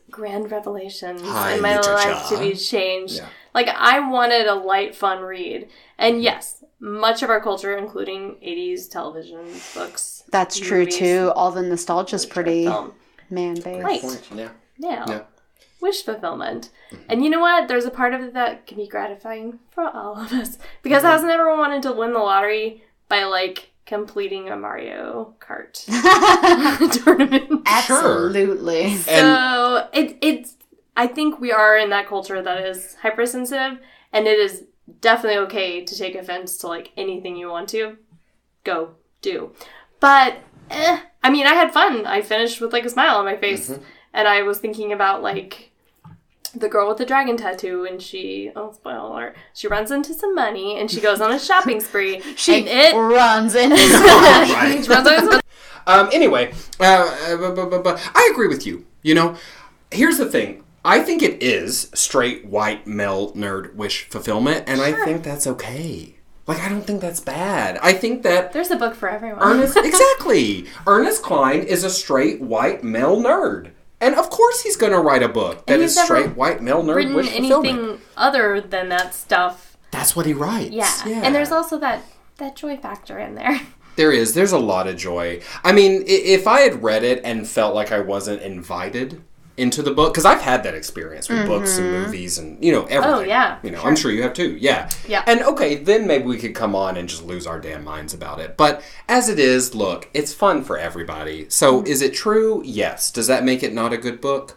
grand revelations in my life to be changed. Yeah. I wanted a light, fun read. And yes, much of our culture, including 80s television, books. That's true, too. All the nostalgia is pretty man-based. Right. Yeah. Wish fulfillment. And you know what? There's a part of it that can be gratifying for all of us. Because I never wanted to win the lottery by, completing a Mario Kart tournament. Absolutely. So, it's... I think we are in that culture that is hypersensitive, and it is definitely okay to take offense to, anything you want to. Go. Do. But, I had fun. I finished with, a smile on my face. And I was thinking about, the girl with the dragon tattoo, and she runs into some money, and she goes on a shopping spree. She runs into some money. Anyway, I agree with you. Here's the thing. I think it is straight white male nerd wish fulfillment, and I think that's okay. I don't think that's bad. I think that... There's a book for everyone. Exactly. Ernest Cline is a straight white male nerd. And of course he's going to write a book that is straight white male nerd wish fulfillment. Anything other than that stuff. That's what he writes. Yeah. And there's also that joy factor in there. There is. There's a lot of joy. I mean, if I had read it and felt like I wasn't invited into the book, because I've had that experience with books and movies and, everything. Oh, yeah. Sure. I'm sure you have too. Yeah. Yeah. And okay, then maybe we could come on and just lose our damn minds about it. But as it is, look, it's fun for everybody. So is it true? Yes. Does that make it not a good book?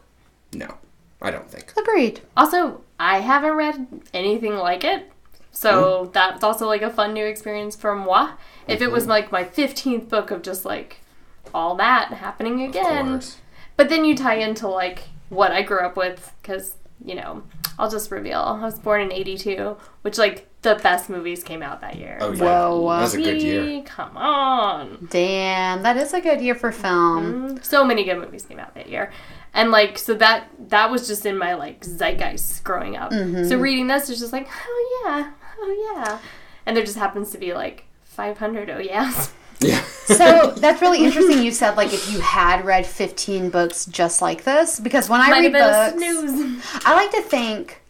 No, I don't think. Agreed. Also, I haven't read anything like it. So that's also a fun new experience for moi. If it was my 15th book of just all that happening again. Of course. But then you tie into, what I grew up with, because, I'll just reveal. I was born in 82, which, the best movies came out that year. Oh, yeah. Whoa. That was a good year. Come on. Damn, that is a good year for film. So many good movies came out that year. And, so that was just in my, zeitgeist growing up. So reading this is just oh, yeah. And there just happens to be, 500 oh, yes. Yeah. So that's really interesting. You said if you had read 15 books just like this, because when I read books, I like to think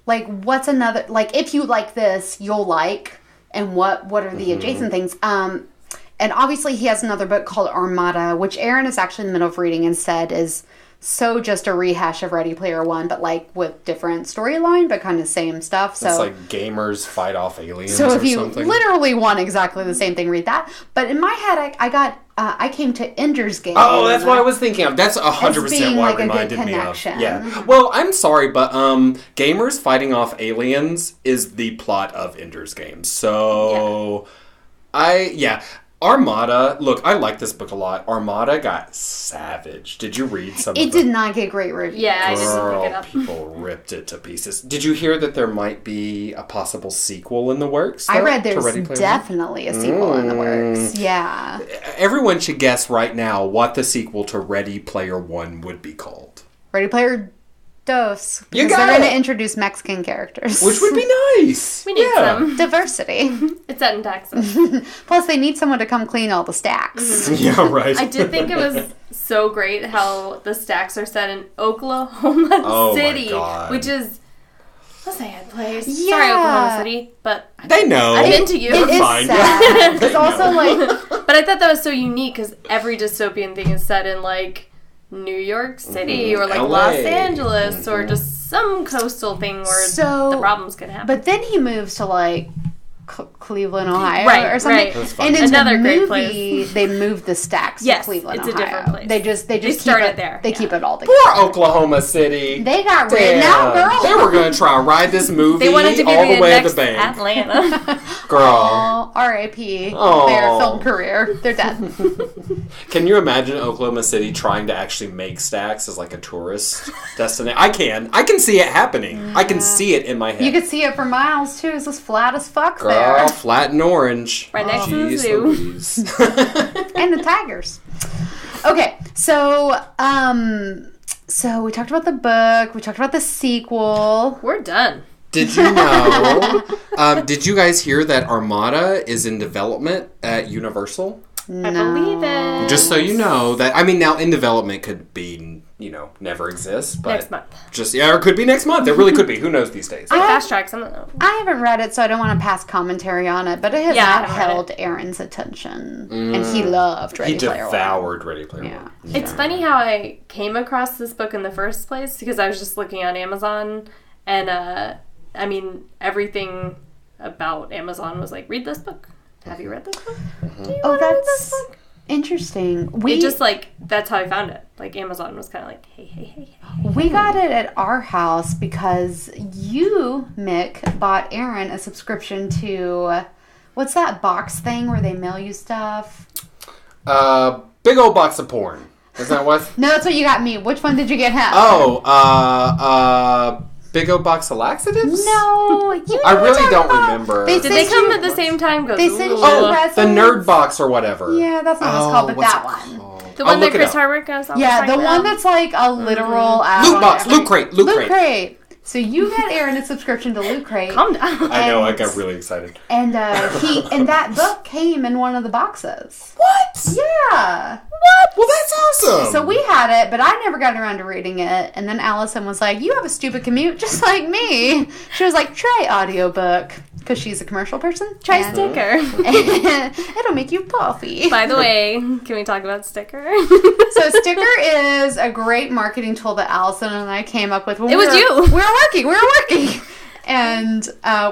what's another if you like this, you'll like and what are the adjacent things. And obviously he has another book called Armada, which Aaron is actually in the middle of reading and said is so just a rehash of Ready Player One, but like with different storyline, but kind of same stuff. So it's like gamers fight off aliens. So if you something. literally want exactly the same thing, read that. But in my head, I came to Ender's Game. Oh, that's what I was thinking of. That's 100% what it reminded me of. Yeah. Well, I'm sorry, but gamers fighting off aliens is the plot of Ender's Game. So Armada, look, I like this book a lot. Armada got savage. Did you read some of it? It did not get great reviews. Yeah, I didn't pick it up. People ripped it to pieces. Did you hear that there might be a possible sequel in the works? I read there's definitely a sequel in the works. Yeah. Everyone should guess right now what the sequel to Ready Player One would be called. Ready Player Dos. You Because got they're going to it. introduce Mexican characters. Which would be nice. We need some. Diversity. It's set in Texas. Plus, they need someone to come clean all the stacks. Yeah, right. I did think it was so great how the stacks are set in Oklahoma City, my God. which is a sad place. Yeah. Sorry, Oklahoma City, but They know. I'm into you. It is Fine. sad. It's also like... But I thought that was so unique because every dystopian thing is set in like New York City or like LA. Los Angeles or just some coastal thing where the problems can happen. But then he moves to like Cleveland, Ohio, Right, or something. right. That's fun. And in Another the great movie, place. they moved the stacks Yes, to Cleveland, it's a Ohio. different place. They just They keep started it there, They yeah. keep it all together. Poor Oklahoma City. They got written out, girl. They were going to try and ride this movie they wanted to be all the the way to next the bank. Atlanta. Girl. Oh, R.I.P. Oh. Their film career. They're dead. Can you imagine Oklahoma City trying to actually make stacks as like a tourist destination? I can see it happening. I can see it in my head. You could see it for miles, too. It's just flat as fuck Girl, there. flat and orange. Right next to the Jeez zoo. Louise. And the tigers. Okay, so we talked about the book. We talked about the sequel. We're done. Did you know? Did you guys hear that Armada is in development at Universal? I believe it. Just so you know that, I mean, now in development could be, never exist, but Next month. or it could be next month. It really could be. Who knows these days? Like fast tracks. I don't know. I haven't read it, so I don't want to pass commentary on it, but it has Yeah, I not haven't read held Aaron's attention. And he loved Ready He Player One. devoured Ready Player Yeah. One. It's funny how I came across this book in the first place because I was just looking on Amazon and I mean everything about Amazon was like, read this book. Have you read this book? Do you want to read this book? Interesting. It just like that's how I found it. Like Amazon was kind of like, hey. We got it at our house because you, Mick, bought Aaron a subscription to what's that box thing where they mail you stuff? Big old box of porn. Is that what? No, that's what you got me. Which one did you get him? Oh, big old box of laxatives? No, you. I really don't remember. Did they come at the same time? They sent you the nerd box or whatever. Yeah, that's not what it's called, but what's that it one. called? The one that look it Chris up. Hardwick goes on. Yeah, the one that's like a literal Loot box, Loot Crate, Loot Crate. So you got Aaron a subscription to Loot Crate. Calm down. I know, I got really excited. And that book came in one of the boxes. What? Yeah. What? Well, that's awesome. So we had it, but I never got around to reading it. And then Allison was like, you have a stupid commute just like me. She was like, try audiobook. Because she's a commercial person. Try Sticker. It'll make you puffy. By the way, can we talk about Sticker? So Sticker is a great marketing tool that Allison and I came up with. When It was you. We were working. And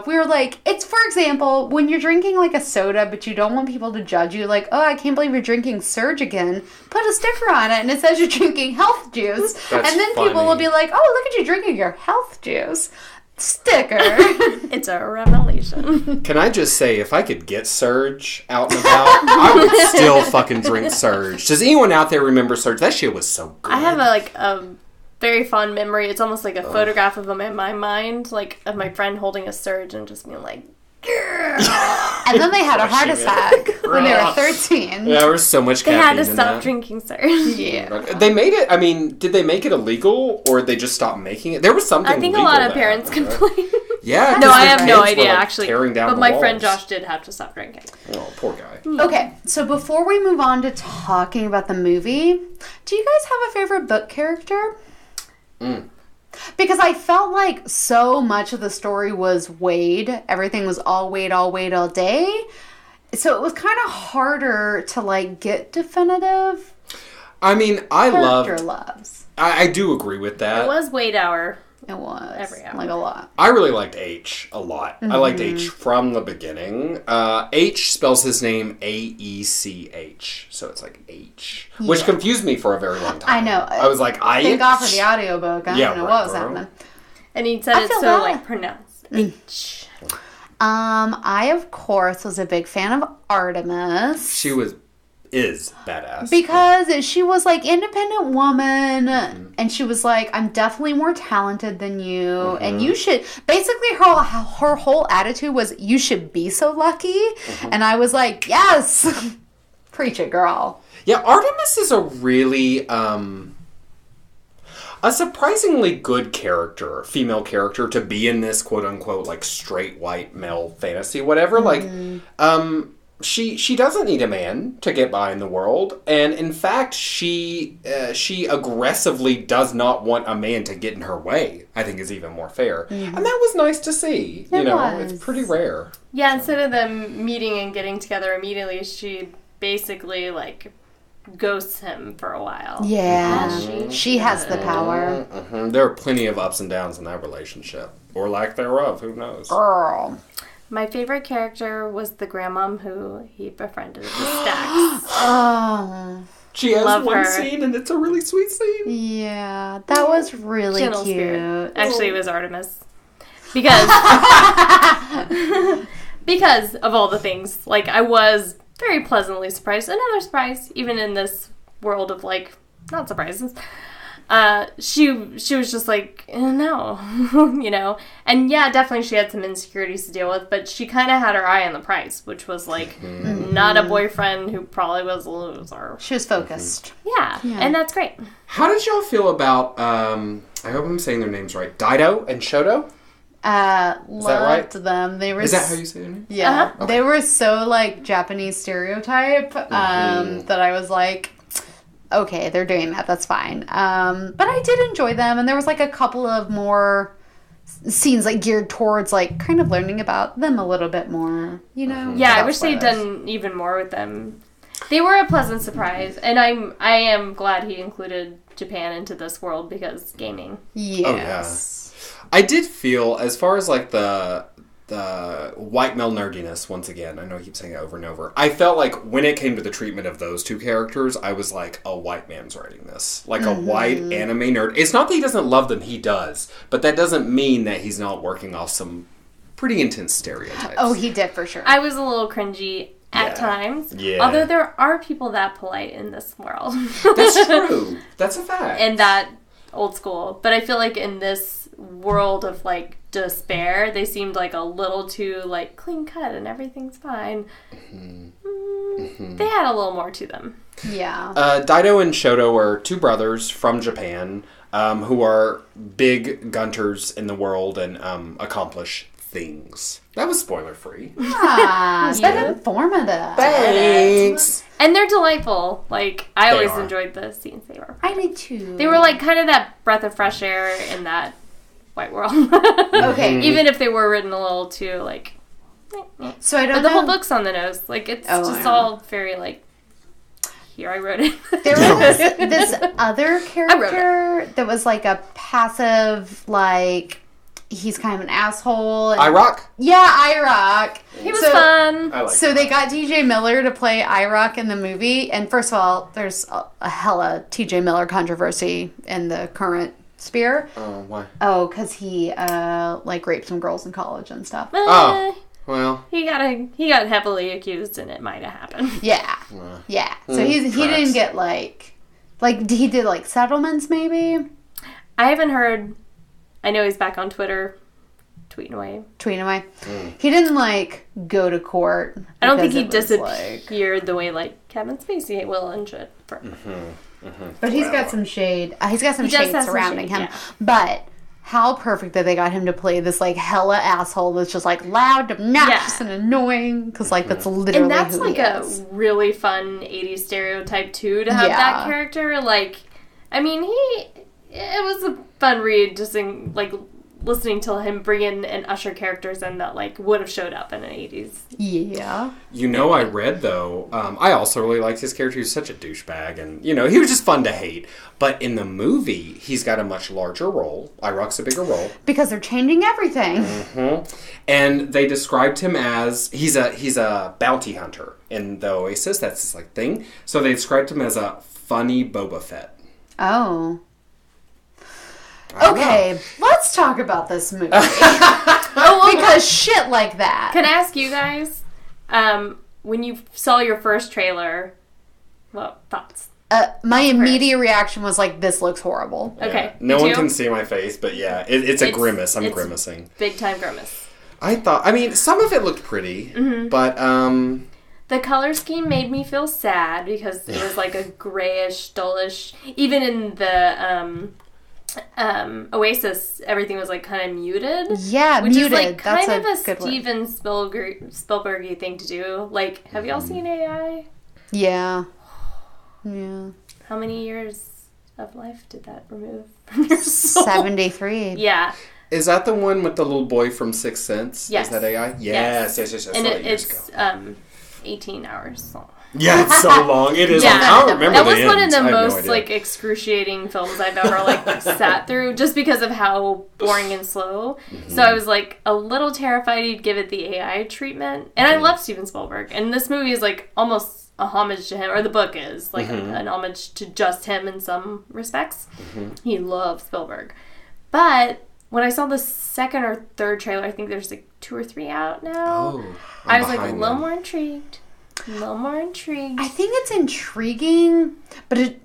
we were like, it's, for example, when you're drinking like a soda, but you don't want people to judge you, like, oh, I can't believe you're drinking Surge again. Put a sticker on it, and it says you're drinking health juice. That's and then funny. people will be like, oh, look at you drinking your health juice. Sticker. It's a revelation. Can I just say, if I could get Surge out and about, I would still fucking drink Surge. Does anyone out there remember Surge? That shit was so good. I have a very fond memory. It's almost like a photograph of him in my mind, like of my friend holding a Surge and just being like, And then they had a heart attack when they were 13. Yeah, there was so much they caffeine had to in stop that. drinking Surge. Yeah. They made it, I mean, did they make it illegal or they just stopped making it? There was something I think a legal lot of that parents happened, right? complain. Yeah. No, 'cause I their have no kids were, idea, like, actually. tearing down But the my friend walls. Josh did have to stop drinking. Oh, poor guy. Okay, so before we move on to talking about the movie, do you guys have a favorite book character? Because I felt like so much of the story was Wade. Everything was all Wade, all day. So it was kind of harder to, like, get definitive. I mean, loves. I do agree with that. It was Wade hour. It was. Every hour. Like, a lot. I really liked H a lot. Mm-hmm. I liked H from the beginning. H spells his name A-E-C-H. So it's like H. Yeah. Which confused me for a very long time. I know. I was like, Thank God for the audiobook. I don't know what was happening. And he said it's so, like, pronounced. H. I, of course, was a big fan of Artemis. She is badass. Because she was, like, independent woman, and she was like, I'm definitely more talented than you, and you should, basically her whole attitude was, you should be so lucky, and I was like, yes! Preach it, girl. Yeah, Artemis is a really, a surprisingly good character, female character, to be in this quote-unquote, like, straight white male fantasy, whatever. Like, she doesn't need a man to get by in the world, and in fact, she aggressively does not want a man to get in her way, I think is even more fair. And that was nice to see. It's pretty rare. Yeah, instead of them meeting and getting together immediately, she basically, like, ghosts him for a while. Yeah. She has the power. There are plenty of ups and downs in that relationship. Or lack thereof, who knows? Girl. My favorite character was the grandmom who he befriended at the stacks. Oh. She has one scene, and it's a really sweet scene. Yeah, that was really cute. Spirit. Actually, it was Artemis. Because because of all the things. Like, I was very pleasantly surprised. Another surprise, even in this world of, like, not surprises. She was just like, no, And yeah, definitely she had some insecurities to deal with, but she kind of had her eye on the prize, which was, like, not a boyfriend who probably was a loser. She was focused. Yeah, and that's great. How did y'all feel about, I hope I'm saying their names right, Dido and Shoto? Loved right? them. They were. Is that how you say their name? Yeah, okay. They were so, like, Japanese stereotype that I was like, okay, they're doing that. That's fine. But I did enjoy them, and there was, like, a couple of more scenes, like, geared towards, like, kind of learning about them a little bit more. Yeah, I wish they'd done even more with them. They were a pleasant surprise, and I am glad he included Japan into this world because gaming. Yes. Oh, yeah. I did feel, as far as, like, the white male nerdiness, once again, I know I keep saying it over and over, I felt like when it came to the treatment of those two characters, I was like, a white man's writing this. Like, a white anime nerd. It's not that he doesn't love them, he does. But that doesn't mean that he's not working off some pretty intense stereotypes. Oh, he did, for sure. I was a little cringy at times. Yeah. Although there are people that polite in this world. That's true. That's a fact. And that old school. But I feel like in this world of, like, despair, they seemed like a little too, like, clean cut and everything's fine. They had a little more to them. Yeah. Dido and Shoto are two brothers from Japan who are big gunters in the world and accomplish things. That was spoiler free. Yeah, it's been informative. Thanks. And they're delightful. Like, I always enjoyed the scenes they were. I did too. They were, like, kind of that breath of fresh air in that white world. Okay. Even if they were written a little too, like, so I don't know. But the whole book's on the nose. Like, it's all very, like, here, I wrote it. There was this other character that was, like, a passive, like, he's kind of an asshole. IROC? Yeah, IROC. He was fun. I like so they got TJ Miller to play IROC in the movie. And first of all, there's a hella TJ Miller controversy in the current sphere. Oh, why? Oh, because he, like, raped some girls in college and stuff. Well, he got heavily accused, and it might have happened. Yeah, yeah. So he didn't get like he did, like, settlements maybe. I haven't heard. I know he's back on Twitter, tweeting away. He didn't, like, go to court. I don't think he disappeared the way, like, Kevin Spacey will and should. But he's got some shade. He's got some shade surrounding him. Yeah. But how perfect that they got him to play this, like, hella asshole that's just, like, loud, obnoxious, and annoying. Because, like, that's literally and that's, who like, he is. a really fun 80s stereotype, too, to have that character. Like, I mean, it was a fun read, just in, like, listening to him bring in and usher characters in that, like, would have showed up in an 80s. Yeah. You know, I read, though, I also really liked his character. He was such a douchebag, and, you know, he was just fun to hate. But in the movie, he's got a much larger role. IROC's a bigger role. Because they're changing everything. Mm-hmm. And they described him as, he's a bounty hunter in the Oasis. That's his, like, thing. So they described him as a funny Boba Fett. Oh. Okay, let's talk about this movie. Because shit like that. Can I ask you guys, when you saw your first trailer, what thoughts? My immediate reaction was like, this looks horrible. Okay. Yeah. No one can see my face, but yeah, it's a grimace. I'm grimacing. Big time grimace. I mean, some of it looked pretty, but, the color scheme made me feel sad because it was like a grayish, dullish, even in the, Oasis, everything was like kind of muted. Yeah, which muted. Is like kind of a Steven Spielberg-y thing to do. Like, have y'all seen AI? Yeah. Yeah. How many years of life did that remove from your soul? 73. Yeah. Is that the one with the little boy from Sixth Sense? Yes. Is that AI? Yes. And it's 18 hours long. Yeah, it's so long. It is. Yeah. I don't remember that was the one ends. of the I have no most idea. like excruciating films I've ever like sat through, just because of how boring and slow. So I was like a little terrified he'd give it the AI treatment. And I love Steven Spielberg, and this movie is like almost a homage to him, or the book is like an homage to just him in some respects. He loves Spielberg, but when I saw the second or third trailer, I think there's like 2 or 3 out now. I was like a little more intrigued. I think it's intriguing, but it,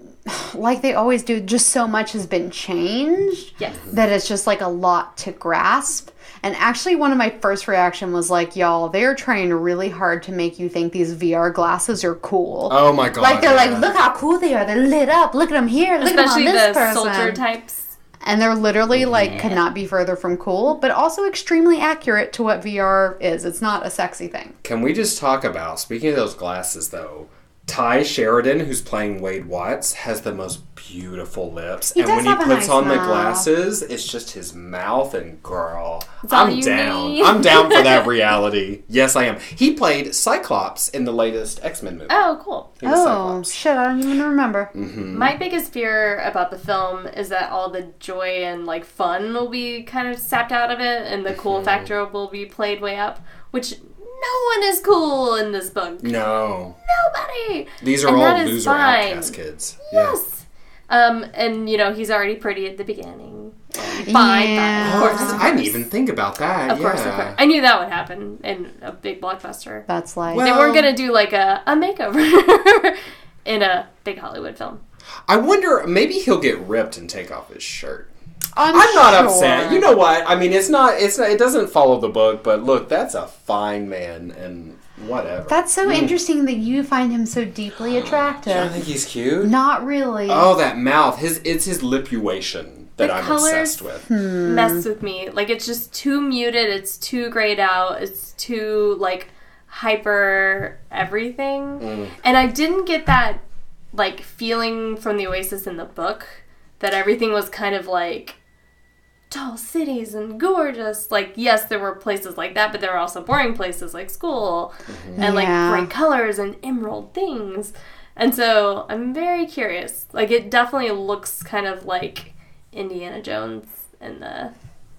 like they always do, just so much has been changed that it's just like a lot to grasp. And actually one of my first reaction was like, y'all, they're trying really hard to make you think these VR glasses are cool. Oh my god. Like they're like, look how cool they are. They're lit up. Look at them here. Look Especially at them on this the person. soldier types. And they're literally, like, could not be further from cool, but also extremely accurate to what VR is. It's not a sexy thing. Can we just talk about, speaking of those glasses, though, Ty Sheridan, who's playing Wade Watts, has the most beautiful lips. He and does when he have a puts nice on the mouth. glasses, it's just his mouth, and girl, all I'm you down. need. I'm down for that reality. Yes, I am. He played Cyclops in the latest X-Men movie. Oh, cool. He was Oh, Cyclops. shit, I don't even remember. My biggest fear about the film is that all the joy and like fun will be kind of sapped out of it, and the cool factor will be played way up, which no one is cool in this book. No. Nobody. These are And all that is loser fine. outcast kids. Yes. And you know, he's already pretty at the beginning. Fine. Yeah. Of course. I didn't even think about that. Of course. I knew that would happen in a big blockbuster. That's like... Well- They weren't going to do like a makeover in a big Hollywood film. I wonder, maybe he'll get ripped and take off his shirt. I'm not sure. upset. You know what? I mean, it's not, it doesn't follow the book, but look, that's a fine man, and whatever. That's so interesting that you find him so deeply attractive. I think he's cute. Not really. Oh, that mouth. It's his lipuation that The I'm colors obsessed with. mess with me. Like, it's just too muted. It's too grayed out. It's too, like, hyper everything. And I didn't get that, like, feeling from the Oasis in the book that everything was kind of, like, tall cities and gorgeous. Like, yes, there were places like that, but there were also boring places like school and, like, bright colors and emerald things. And so I'm very curious. Like, it definitely looks kind of like Indiana Jones in the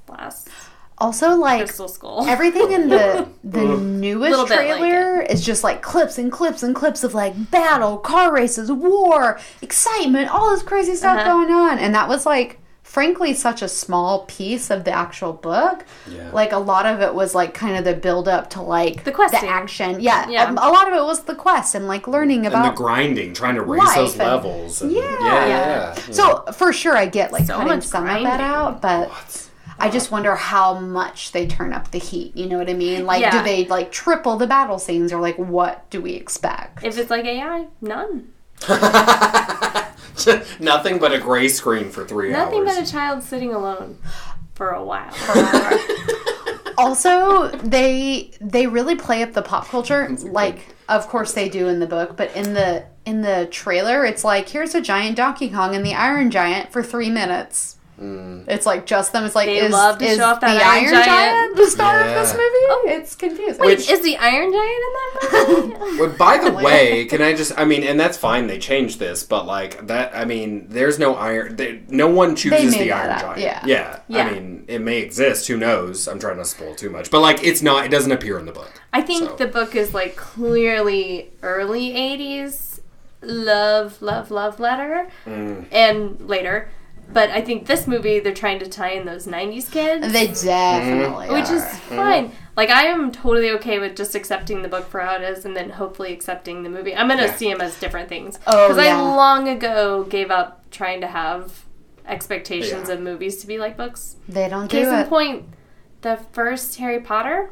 last Also, like, Crystal Skull. everything in the newest Little bit like trailer is just, like, clips and clips and clips of, like, battle, car races, war, excitement, all this crazy stuff going on. And that was, like, frankly, such a small piece of the actual book. Yeah. Like, a lot of it was, like, kind of the build-up to, like, The questing. the action. Yeah. Yeah. A lot of it was the quest and, like, learning about... And the grinding, trying to raise life those and- levels. And, Yeah. So, for sure, I get, like, So cutting much some of that grinding. out, but... I just wonder how much they turn up the heat. You know what I mean? Like, Yeah. do they, like, triple the battle scenes? Or, like, what do we expect? If it's like AI, none. Nothing but a gray screen for 3 hours. Nothing but a child sitting alone for a while. Also, they really play up the pop culture. Like, of course they do in the book. But in the trailer, it's like, here's a giant Donkey Kong and the Iron Giant for 3 minutes. It's like just them. It's like, they love to show off that the Iron Giant the star of this movie? Oh. It's confusing. Wait, is the Iron Giant in that movie? Well, by the way, can I just, and that's fine, they changed this, but like, that, there's no no one chooses the Iron Giant. Yeah. It may exist, who knows? I'm trying not to spoil too much. But like, it doesn't appear in the book. I think the book is like clearly early 80s love letter and later. But I think this movie, they're trying to tie in those 90s kids. They definitely are. Which is fine. Like, I am totally okay with just accepting the book for how it is and then hopefully accepting the movie. I'm going to see them as different things. Because I long ago gave up trying to have expectations of movies to be like books. They don't do it. Case in point, the first Harry Potter,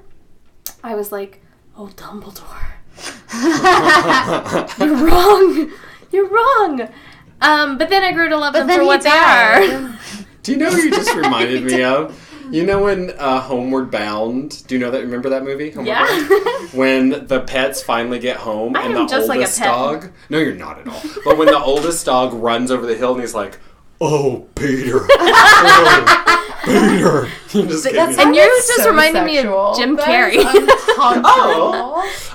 I was like, oh, Dumbledore. You're wrong. You're wrong. But then I grew to love them for what they are. Do you know who you just reminded me of? You know when Homeward Bound, do you know that? Remember that movie? Bound? When the pets finally get home and the oldest dog... No, you're not at all. But when the oldest dog runs over the hill and he's like, oh, Peter. Oh, Peter. And you just reminded me of Jim Carrey.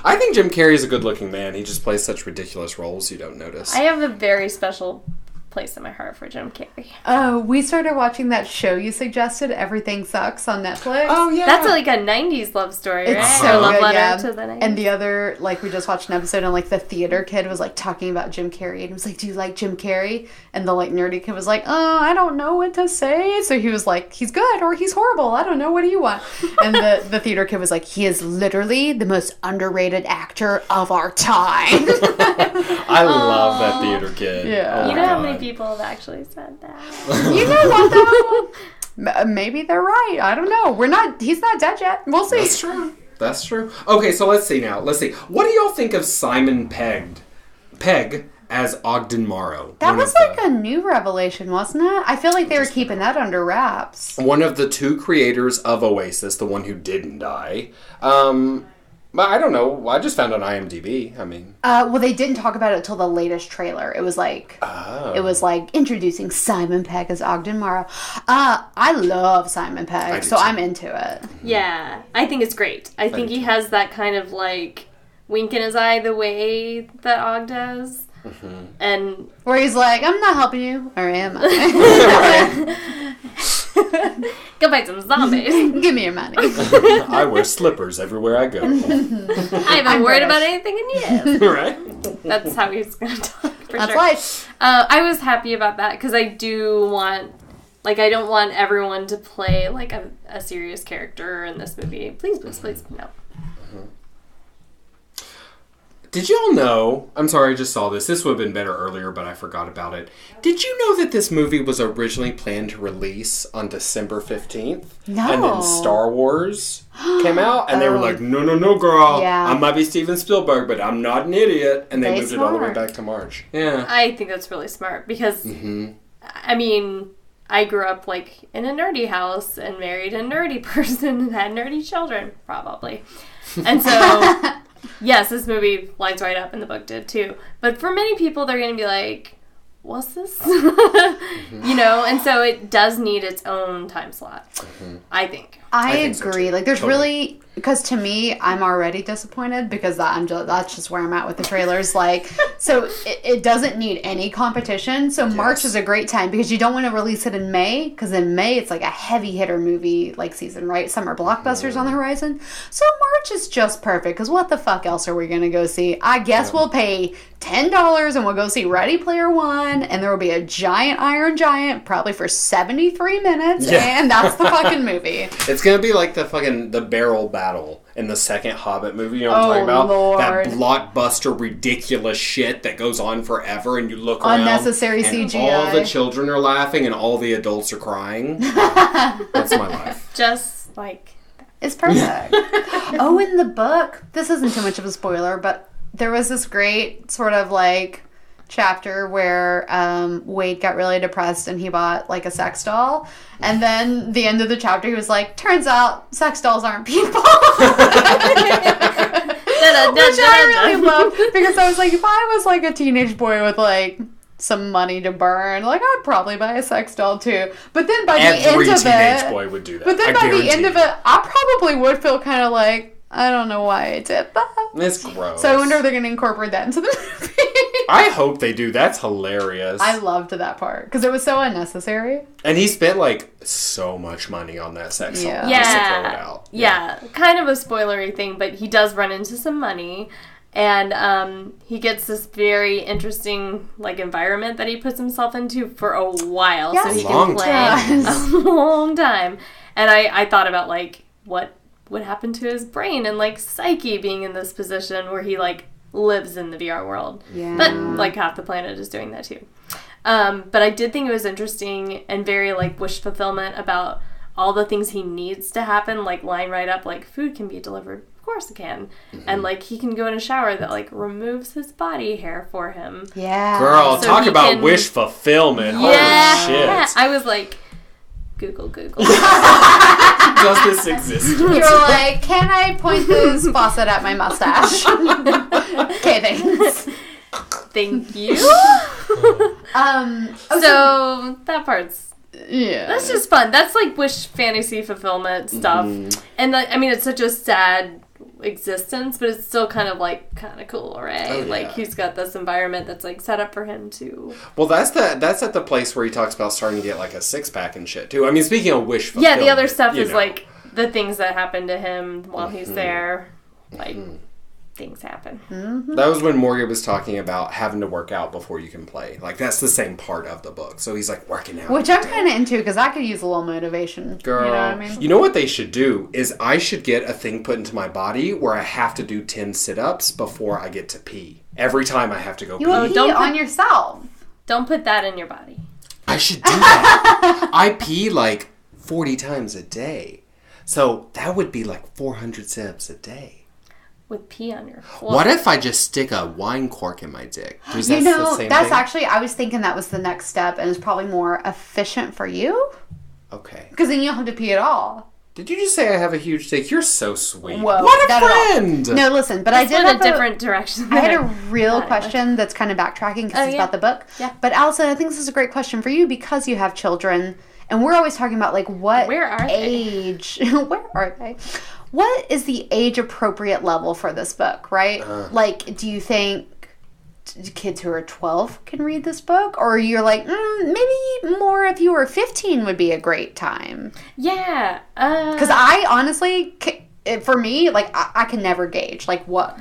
I think Jim Carrey is a good-looking man. He just plays such ridiculous roles you don't notice. I have a very special place in my heart for Jim Carrey. We started watching that show you suggested, Everything Sucks, on Netflix. Oh, yeah. That's like a 90s love story, right? It's so love good, letter to the 90s. And the other, like, we just watched an episode and, like, the theater kid was, like, talking about Jim Carrey. And was like, do you like Jim Carrey? And the, like, nerdy kid was like, I don't know what to say. So he was like, he's good or he's horrible. I don't know. What do you want? And the theater kid was like, he is literally the most underrated actor of our time. I love that theater kid. Yeah. You know how many people have actually said that? You know what, though? Maybe they're right. I don't know. He's not dead yet. We'll see. That's true. Okay, so let's see now. What do y'all think of Simon Pegg as Ogden Morrow? That was like a new revelation, wasn't it? I feel like they were keeping that under wraps. One of the two creators of Oasis, the one who didn't die. But I don't know. I just found on IMDb. Well, they didn't talk about it until the latest trailer. It was like, introducing Simon Pegg as Ogden Morrow. I love Simon Pegg, so I'm into it. Yeah, I think it's great. I think he has that kind of like wink in his eye the way that Og does. Mm-hmm. And where he's like, I'm not helping you, or am I? Go fight some zombies. Give me your money. I wear slippers everywhere I go. I haven't worried about anything in years. Right? That's how he's going to talk, for That's sure. life. I was happy about that, because I do want... Like, I don't want everyone to play, like, a serious character in this movie. Please, no. Did y'all know, I'm sorry, I just saw this. This would have been better earlier, but I forgot about it. Did you know that this movie was originally planned to release on December 15th? No. And then Star Wars came out, and they were like, no, girl. Yeah. I might be Steven Spielberg, but I'm not an idiot. And they moved it all the way back to March. Yeah. I think that's really smart, because, I grew up, like, in a nerdy house and married a nerdy person and had nerdy children, probably. And so... Yes, this movie lines right up, and the book did too. But for many people, they're going to be like, what's this? You know? And so it does need its own time slot, I think. I agree. So, like, there's really... Because to me, I'm already disappointed because that's just where I'm at with the trailers. Like, so it doesn't need any competition. So March is a great time because you don't want to release it in May, because in May it's like a heavy hitter movie like season, right? Summer blockbusters on the horizon. So March is just perfect because what the fuck else are we going to go see? I guess we'll pay $10 and we'll go see Ready Player One, and there will be a giant Iron Giant probably for 73 minutes, and that's the fucking movie. It's going to be like the barrel battle in the second Hobbit movie, you know what I'm talking about? Lord. That blockbuster ridiculous shit that goes on forever, and you look around unnecessary and CGI. All the children are laughing and all the adults are crying. That's my life. Just like that. It's perfect. Oh, in the book, this isn't too much of a spoiler, but there was this great sort of like chapter where Wade got really depressed and he bought like a sex doll, and then the end of the chapter he was like, turns out sex dolls aren't people. Which I really love, because I was like, if I was like a teenage boy with like some money to burn, like, I'd probably buy a sex doll too. But then by the end of it... Every teenage boy would do that. But then by the end of it, I probably would feel kind of like, I don't know why I did that. It's gross. So I wonder if they're going to incorporate that into the movie. I hope they do. That's hilarious. I loved that part because it was so unnecessary. And he spent like so much money on that sex doll just to throw it out. Yeah, kind of a spoilery thing, but he does run into some money. And he gets this very interesting like environment that he puts himself into for a while, so he can play a long time. And I thought about like what would happen to his brain and like psyche being in this position where he like lives in the VR world. Yeah. But like half the planet is doing that too. But I did think it was interesting and very like wish fulfillment about all the things he needs to happen, like line right up, like food can be delivered. Of course it can. Mm-hmm. And like he can go in a shower that like removes his body hair for him. Yeah. Girl, so talk about wish fulfillment. Yeah. Holy shit. I was like, Google. Does this exist? You're like, can I point this faucet at my mustache? Okay, thanks. Thank you. So that part's yeah. That's just fun. That's like wish fantasy fulfillment stuff. Mm-hmm. And I mean, it's such a sad existence, but it's still kind of cool, right? Oh, yeah. Like he's got this environment that's like set up for him to. Well, that's at the place where he talks about starting to get like a 6-pack and shit too. I mean, speaking of wish fulfillment, yeah, the other stuff is like the things that happen to him while he's there, like. Things happen. Mm-hmm. That was when Morgan was talking about having to work out before you can play. Like, that's the same part of the book. So he's like working out. Which I'm kind of into because I could use a little motivation. Girl. You know what I mean? You know what they should do is I should get a thing put into my body where I have to do 10 sit-ups before I get to pee. Every time I have to go pee. You pee on yourself. Don't put that in your body. I should do that. I pee like 40 times a day. So that would be like 400 sit-ups a day. With pee on your floor. What if I just stick a wine cork in my dick? The same that's thing? Actually, I was thinking that was the next step, and it's probably more efficient for you. Okay. Because then you don't have to pee at all. Did you just say I have a huge dick? You're so sweet. Whoa, what a friend! No, listen, but I did have a different direction. I had a real question that's kind of backtracking because it's about the book. Yeah. But Allison, I think this is a great question for you because you have children, and we're always talking about like what age? Where are they? What is the age-appropriate level for this book, right? Like, do you think kids who are 12 can read this book? Or you're like, maybe more if you were 15 would be a great time? Yeah. Because I honestly, for me, like, I can never gauge, like, what's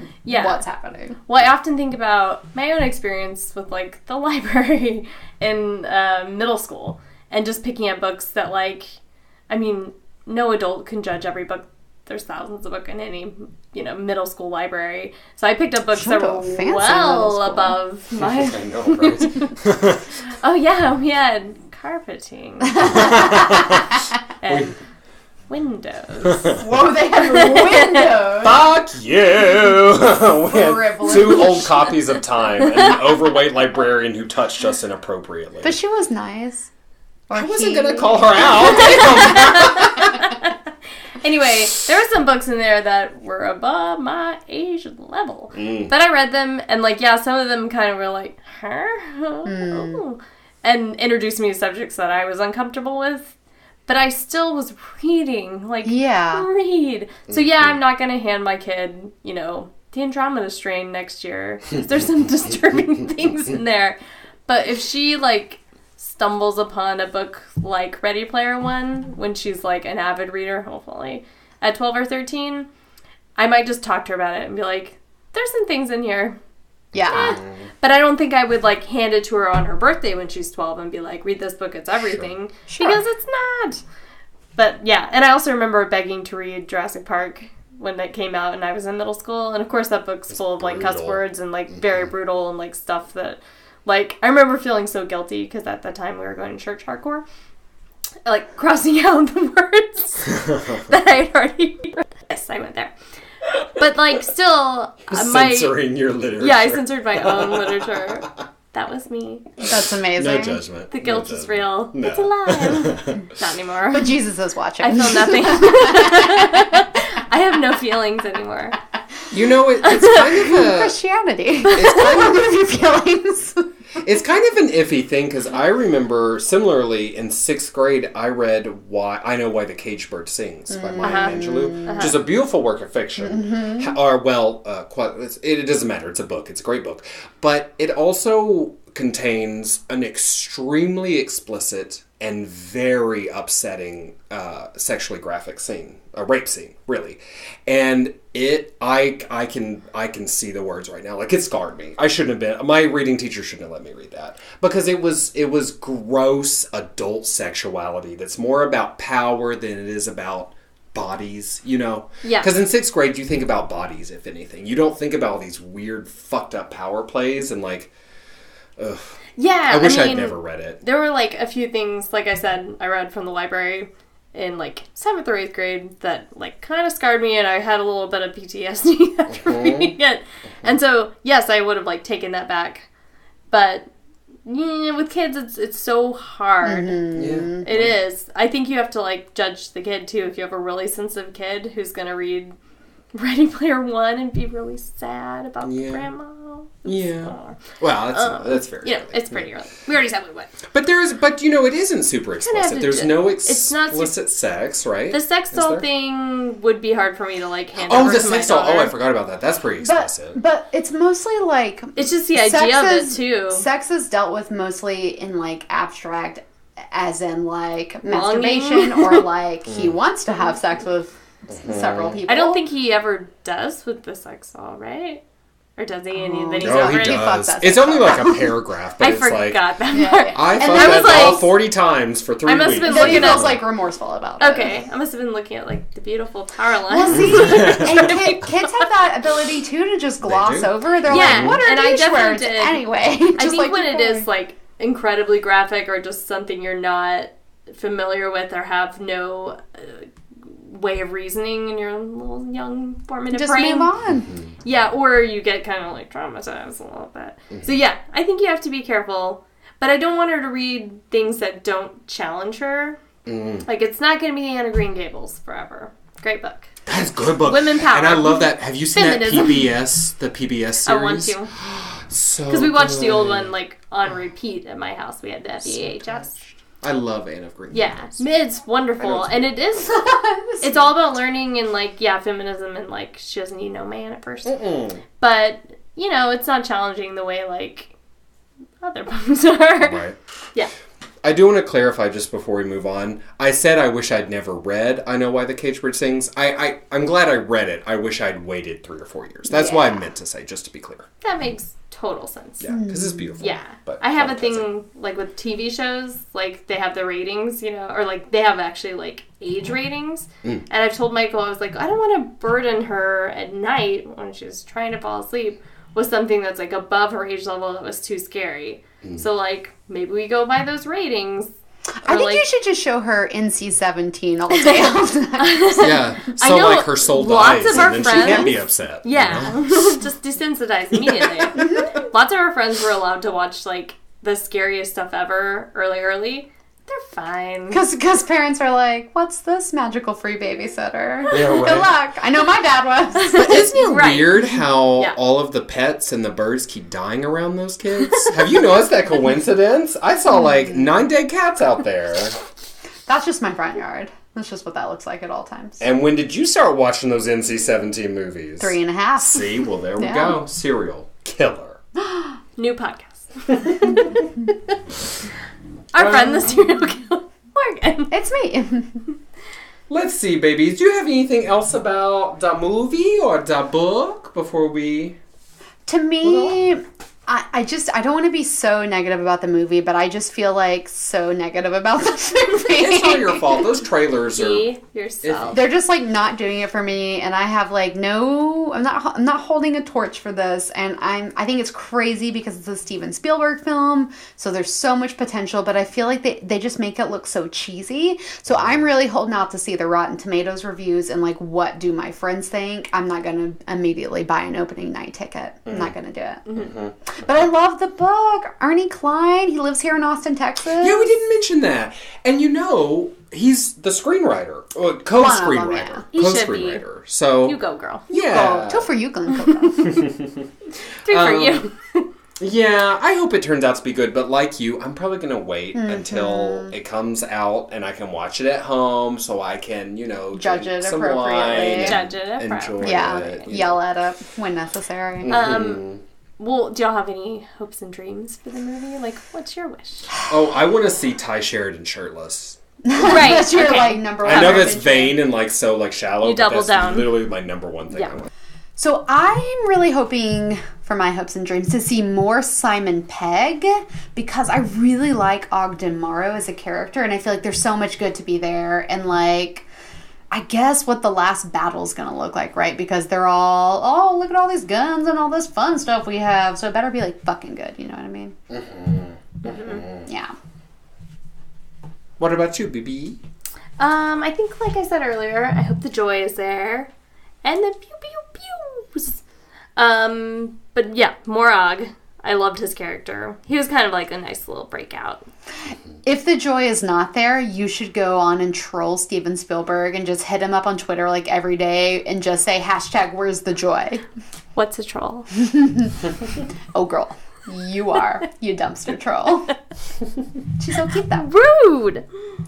happening. Well, I often think about my own experience with, like, the library in middle school and just picking up books that, like, I mean, no adult can judge every book. There's thousands of books in any, middle school library. So I picked up books that were well above my... I know, right? Oh, yeah, we had carpeting. and windows. Whoa, they had windows! Fuck you! We had 2 old copies of Time and an overweight librarian who touched us inappropriately. But she was nice. I wasn't going to call her out. Anyway, there were some books in there that were above my age level. But I read them, and, some of them kind of were like, huh? And introduced me to subjects that I was uncomfortable with. But I still was reading. Read. So, I'm not going to hand my kid, the Andromeda Strain next year. There's some disturbing things in there. But if she, stumbles upon a book like Ready Player One when she's an avid reader, hopefully, at 12 or 13, I might just talk to her about it and be like, there's some things in here. Yeah. But I don't think I would hand it to her on her birthday when she's 12 and be like, read this book, it's everything. Sure. Because it's not. But yeah, and I also remember begging to read Jurassic Park when it came out and I was in middle school. And of course that book's full of cuss words and very brutal and stuff that I remember feeling so guilty because at that time we were going to church hardcore. Crossing out the words that I had already read. Yes, I went there. But, still... Censoring your literature. Yeah, I censored my own literature. That was me. That's amazing. No judgment. The guilt is real. No. It's alive. Not anymore. But Jesus is watching. I feel nothing. I have no feelings anymore. It's kind of a... Christianity. It's kind of your feelings. It's kind of an iffy thing because I remember similarly in 6th grade I read I Know Why the Caged Bird Sings by Maya Angelou, which is a beautiful work of fiction. It doesn't matter. It's a book. It's a great book, but it also contains an extremely explicit and very upsetting sexually graphic scene, a rape scene, really. And I can see the words right now. Like, it scarred me. I shouldn't have been. My reading teacher shouldn't have let me read that because it was gross adult sexuality that's more about power than it is about bodies, you know? Yeah. Because in 6th grade you think about bodies, if anything. You don't think about all these weird fucked up power plays and like, ugh. Yeah, I wish I'd never read it. There were, like, a few things, like I said, I read from the library in, like, 7th or 8th grade that, like, kind of scarred me, and I had a little bit of PTSD after reading it. And so, yes, I would have, like, taken that back. But, with kids, it's so hard. Mm-hmm. Yeah. It is. I think you have to, like, judge the kid, too. If you have a really sensitive kid who's going to read Ready Player One and be really sad about grandma. Yeah. Well, that's very early. It's pretty early. We already said we would. But it isn't super explicit. There's no explicit sex, right? The sex doll thing would be hard for me to, like, hand over to my daughter. Oh, the sex doll. Oh, I forgot about that. That's pretty explicit. But it's mostly, like... It's just the idea of it, too. Sex is dealt with mostly in, like, abstract, as in, like, masturbation, or, like, he wants to have sex with several people. I don't think he ever does with the sex doll, right? Or does he? And then he's no, he does. It's only like a paragraph, but it's like... I forgot that part. I fucked that doll 40 times for 3 weeks. I must have been looking at... like, remorseful about it. Okay. I must have been looking at, like, the beautiful power line. Well, see, and kids have that ability, too, to just gloss over. They're like, what are these words? Anyway. I think when it is, like, incredibly graphic or just something you're not familiar with or have no... way of reasoning in your little young formative brain. Just move on. Yeah, or you get kind of like traumatized a little bit. So yeah, I think you have to be careful. But I don't want her to read things that don't challenge her. Like, it's not going to be Anna Green Gables forever. Great book. That's a good book. Women Power. And I love that. Have you seen Feminism. the PBS series? I want to. So because we watched the old one, like, on repeat at my house. We had that VHS. I love Anna Green. Yeah, it's wonderful, and it is. It's all about learning and, like, feminism, and, like, she doesn't need no man at first. But it's not challenging the way, like, other books are. Right. Yeah. I do want to clarify just before we move on. I said I wish I'd never read I Know Why the Caged Bird Sings. I'm glad I read it. I wish I'd waited 3 or 4 years. That's why I meant to say, just to be clear. That makes total sense. Yeah, because it's beautiful. Yeah. But I have a thing, like, with TV shows, like, they have the ratings, or, like, they have actually, like, age ratings. And I've told Michael, I was like, I don't want to burden her at night when she's trying to fall asleep with something that's, like, above her age level that was too scary. So, like, maybe we go by those ratings. I think you should just show her NC-17 all day. Yeah. So, like, her soul dies and then she can't be upset. Yeah. Just desensitize immediately. Lots of our friends were allowed to watch, like, the scariest stuff ever early. They're fine. Because parents are like, what's this magical free babysitter? Yeah, right. Good luck. I know my dad was. But isn't it weird how all of the pets and the birds keep dying around those kids? Have you noticed that coincidence? I saw, like, 9 dead cats out there. That's just my front yard. That's just what that looks like at all times. And when did you start watching those NC-17 movies? 3.5. See? Well, there we go. Serial killer. New podcast. Our friend, the serial killer, Morgan. It's me. Let's see, babies. Do you have anything else about the movie or the book before we... To me, I don't want to be so negative about the movie, but I just feel like so negative about the movie. It's not your fault. Those trailers are... yourself. They're just, like, not doing it for me, and I have, like, I'm not holding a torch for this, and I think it's crazy because it's a Steven Spielberg film, so there's so much potential, but I feel like they just make it look so cheesy. So I'm really holding out to see the Rotten Tomatoes reviews and, like, what do my friends think. I'm not going to immediately buy an opening night ticket. I'm not going to do it. Mm-hmm. But I love the book. Ernest Cline, he lives here in Austin, Texas. Yeah, we didn't mention that. And he's the screenwriter. Co-screenwriter. He Co-screenwriter. So you go, girl. Yeah. Two for you, Glenn Coco. 3 for you. Yeah, I hope it turns out to be good, but like you, I'm probably going to wait until it comes out and I can watch it at home so I can, judge it appropriately. Judge it appropriately. Yeah, yell at it when necessary. Well, do y'all have any hopes and dreams for the movie? Like, what's your wish? Oh, I want to see Ty Sheridan shirtless. Right. That's your, number one. I know that's vain and, so, shallow, you double but that's down. Literally my number one thing I want. So I'm really hoping for my hopes and dreams to see more Simon Pegg because I really like Ogden Morrow as a character and I feel like there's so much good to be there and I guess what the last battle's gonna look like, right? Because they're all, look at all these guns and all this fun stuff we have, so it better be fucking good, you know what I mean? Yeah. What about you, BB? I think like I said earlier, I hope the joy is there. And the pew pew pews. But yeah, more Og. I loved his character. He was kind of like a nice little breakout. If the joy is not there, you should go on and troll Steven Spielberg and just hit him up on Twitter every day and just say #where's the joy. What's a troll? Oh girl, you are, you dumpster troll. She's so cute though. Rude!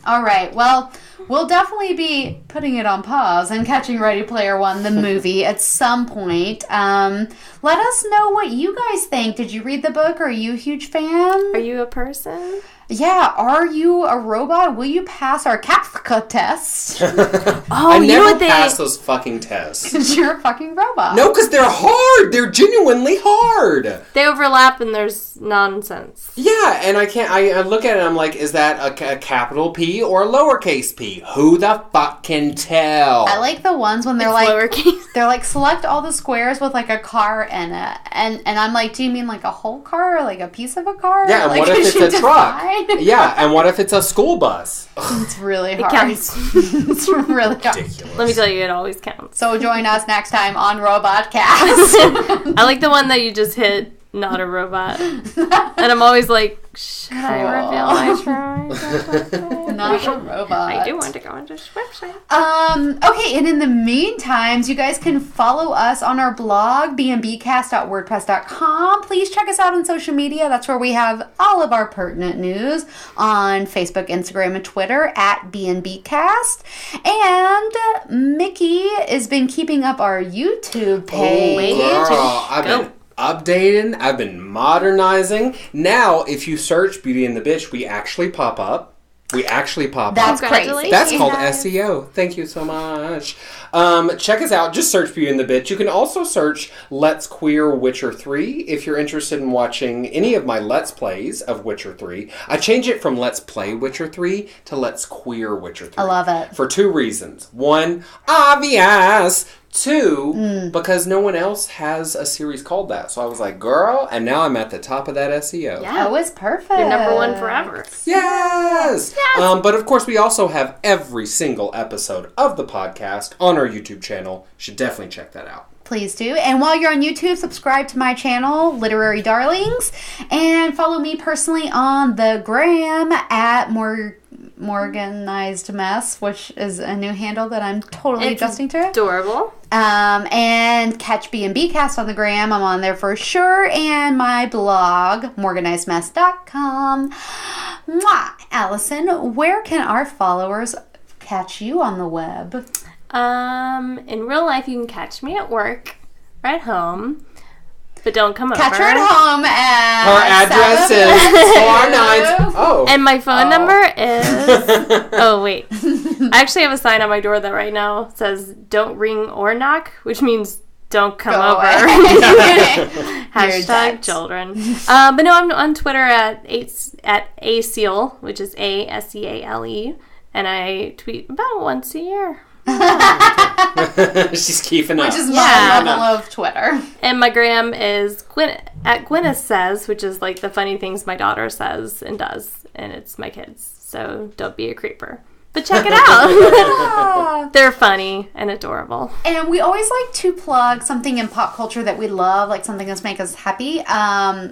All right, well, we'll definitely be putting it on pause and catching Ready Player One, the movie, at some point. Let us know what you guys think. Did you read the book? Are you a huge fan? Are you a person? Yeah, are you a robot? Will you pass our Kafka test? I never pass those fucking tests. Because you're a fucking robot. No, because they're hard. They're genuinely hard. They overlap and there's nonsense. Yeah, and I look at it and I'm like, is that a capital P or a lowercase p? Who the fuck can tell? I like the ones when they're lowercase. They're select all the squares with a car in it. And I'm like, do you mean a whole car or a piece of a car? Yeah, and what if it's a truck? Yeah, and what if it's a school bus? It's really hard. It counts. It's really hard. Ridiculous. Let me tell you, it always counts. So join us next time on Robotcast. I like the one that you just hit, not a robot. And I'm always like, should I reveal my choice? Not a robot. I do want to go onto this website. Okay, and in the meantime, you guys can follow us on our blog, bnbcast.wordpress.com. Please check us out on social media. That's where we have all of our pertinent news on Facebook, Instagram, and Twitter at bnbcast. And Mickey has been keeping up our YouTube page. Oh, girl, I've been updating. I've been modernizing. Now, if you search Beauty and the Bitch, we actually pop up. That's crazy. That's called SEO. Thank you so much. Check us out. Just search Beauty and the Bitch. You can also search Let's Queer Witcher 3 if you're interested in watching any of my Let's Plays of Witcher 3. I change it from Let's Play Witcher 3 to Let's Queer Witcher 3. I love it. For two reasons. One, obvious. Two, because no one else has a series called that. So I was like, girl, and now I'm at the top of that SEO. Yeah. Oh, it's perfect. You're number one forever. Yes! But of course, we also have every single episode of the podcast on our YouTube channel. You should definitely check that out. Please do. And while you're on YouTube, subscribe to my channel, Literary Darlings, and follow me personally on the gram at Morganized Mess, which is a new handle that I'm totally adjusting to. Adorable. And catch B&B Cast on the gram. I'm on there for sure. And my blog, morganizedmess.com. Mwah! Allison, where can our followers catch you on the web? In real life, you can catch me at work or at home. But don't come over. Catch her at home at her address is 490. Oh. And my phone number is... Oh, wait. I actually have a sign on my door that right now says, don't ring or knock, which means don't come over. Hashtag children. But no, I'm on Twitter at aseal, which is ASEALE. And I tweet about once a year. She's keeping up. Which is my level of Twitter. And my gram is at Gwyneth Says, which is the funny things my daughter says and does. And it's my kids. So don't be a creeper. But check it out. They're funny and adorable. And we always like to plug something in pop culture that we love, like something that's make us happy.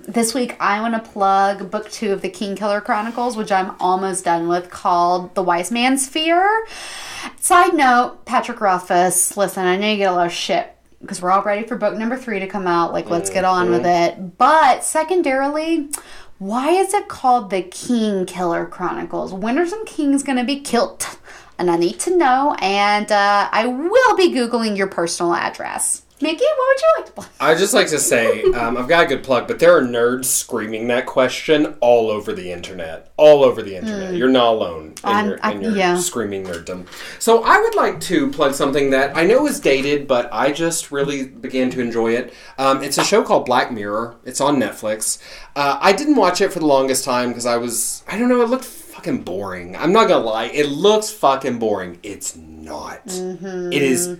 This week, I want to plug book 2 of the King Killer Chronicles, which I'm almost done with, called The Wise Man's Fear. Side note, Patrick Rothfuss, listen, I know you get a lot of shit because we're all ready for book number 3 to come out. Like, let's get on with it. But secondarily, why is it called the King Killer Chronicles? When are some kings going to be killed? And I need to know. And I will be Googling your personal address. Mickey, what would you like to plug? I'd just like to say, I've got a good plug, but there are nerds screaming that question all over the internet. All over the internet. You're not alone in your screaming nerddom. So I would like to plug something that I know is dated, but I just really began to enjoy it. It's a show called Black Mirror. It's on Netflix. I didn't watch it for the longest time because I don't know, it looked fucking boring. I'm not gonna lie. It looks fucking boring. It's not. Mm-hmm. It is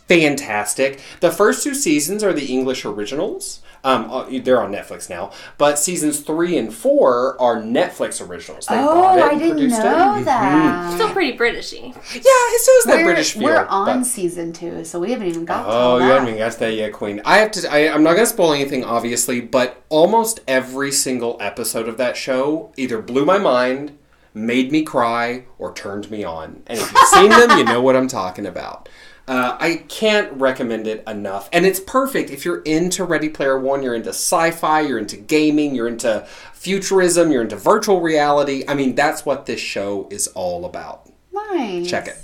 fantastic. The first 2 seasons are the English originals. They're on Netflix now. But seasons 3 and 4 are Netflix originals. They bought it and produced it. I didn't know that. Still pretty Britishy. Yeah, it still has that British feel. We're on season 2, so we haven't even got to that. Oh, you haven't even got to that yet, Queen. I'm not going to spoil anything, obviously, but almost every single episode of that show either blew my mind, made me cry, or turned me on. And if you've seen them, you know what I'm talking about. I can't recommend it enough. And it's perfect if you're into Ready Player One, you're into sci-fi, you're into gaming, you're into futurism, you're into virtual reality. I mean, that's what this show is all about. Nice. Check it.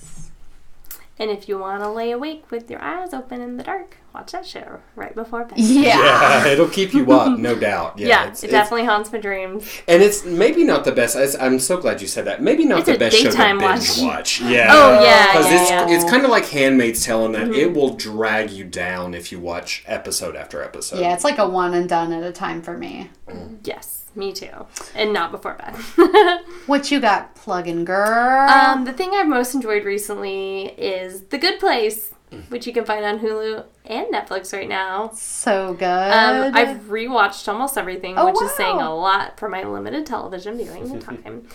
And if you want to lay awake with your eyes open in the dark, watch that show right before bed. Yeah, it'll keep you up, no doubt. Yeah, it definitely haunts my dreams. And it's maybe not the best. I'm so glad you said that. Maybe not the best show to binge watch. Yeah. Oh, yeah. Because it's kind of like Handmaid's Tale in that it will drag you down if you watch episode after episode. Yeah, it's like a one and done at a time for me. Yes. Me too. And not before bed. What you got plugging, girl? The thing I've most enjoyed recently is The Good Place, which you can find on Hulu and Netflix right now. So good. I've rewatched almost everything, which is saying a lot for my limited television viewing time.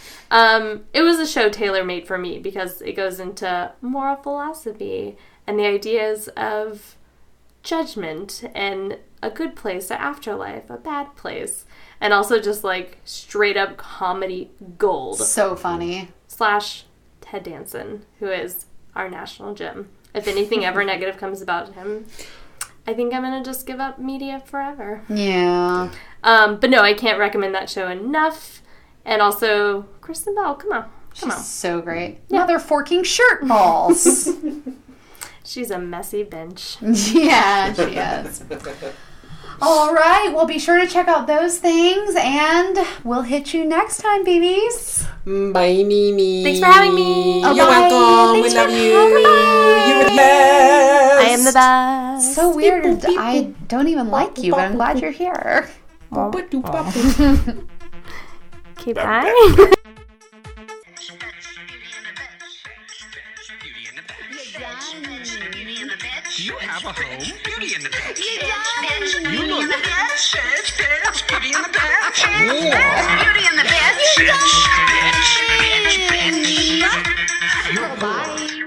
It was a show tailor-made for me because it goes into moral philosophy and the ideas of judgment and a good place, an afterlife, a bad place. And also just, like, straight-up comedy gold. So funny. / Ted Danson, who is our national gem. If anything ever negative comes about him, I think I'm going to just give up media forever. Yeah. But no, I can't recommend that show enough. And also, Kristen Bell, come on. She's so great. Yeah. Mother forking shirt balls. She's a messy bench. Yeah, she is. All right. Well, be sure to check out those things, and we'll hit you next time, babies. Bye, Mimi. Thanks for having me. Oh, You're welcome. We love you. You're the best. I am the best. So weird. I don't even like you, but I'm glad you're here. Okay, bye. Do you have a home? Beauty in the Bench. You look. Beauty in the Bench. Beauty in the Bench. Bench. Bench. Bench. Bench. Bye.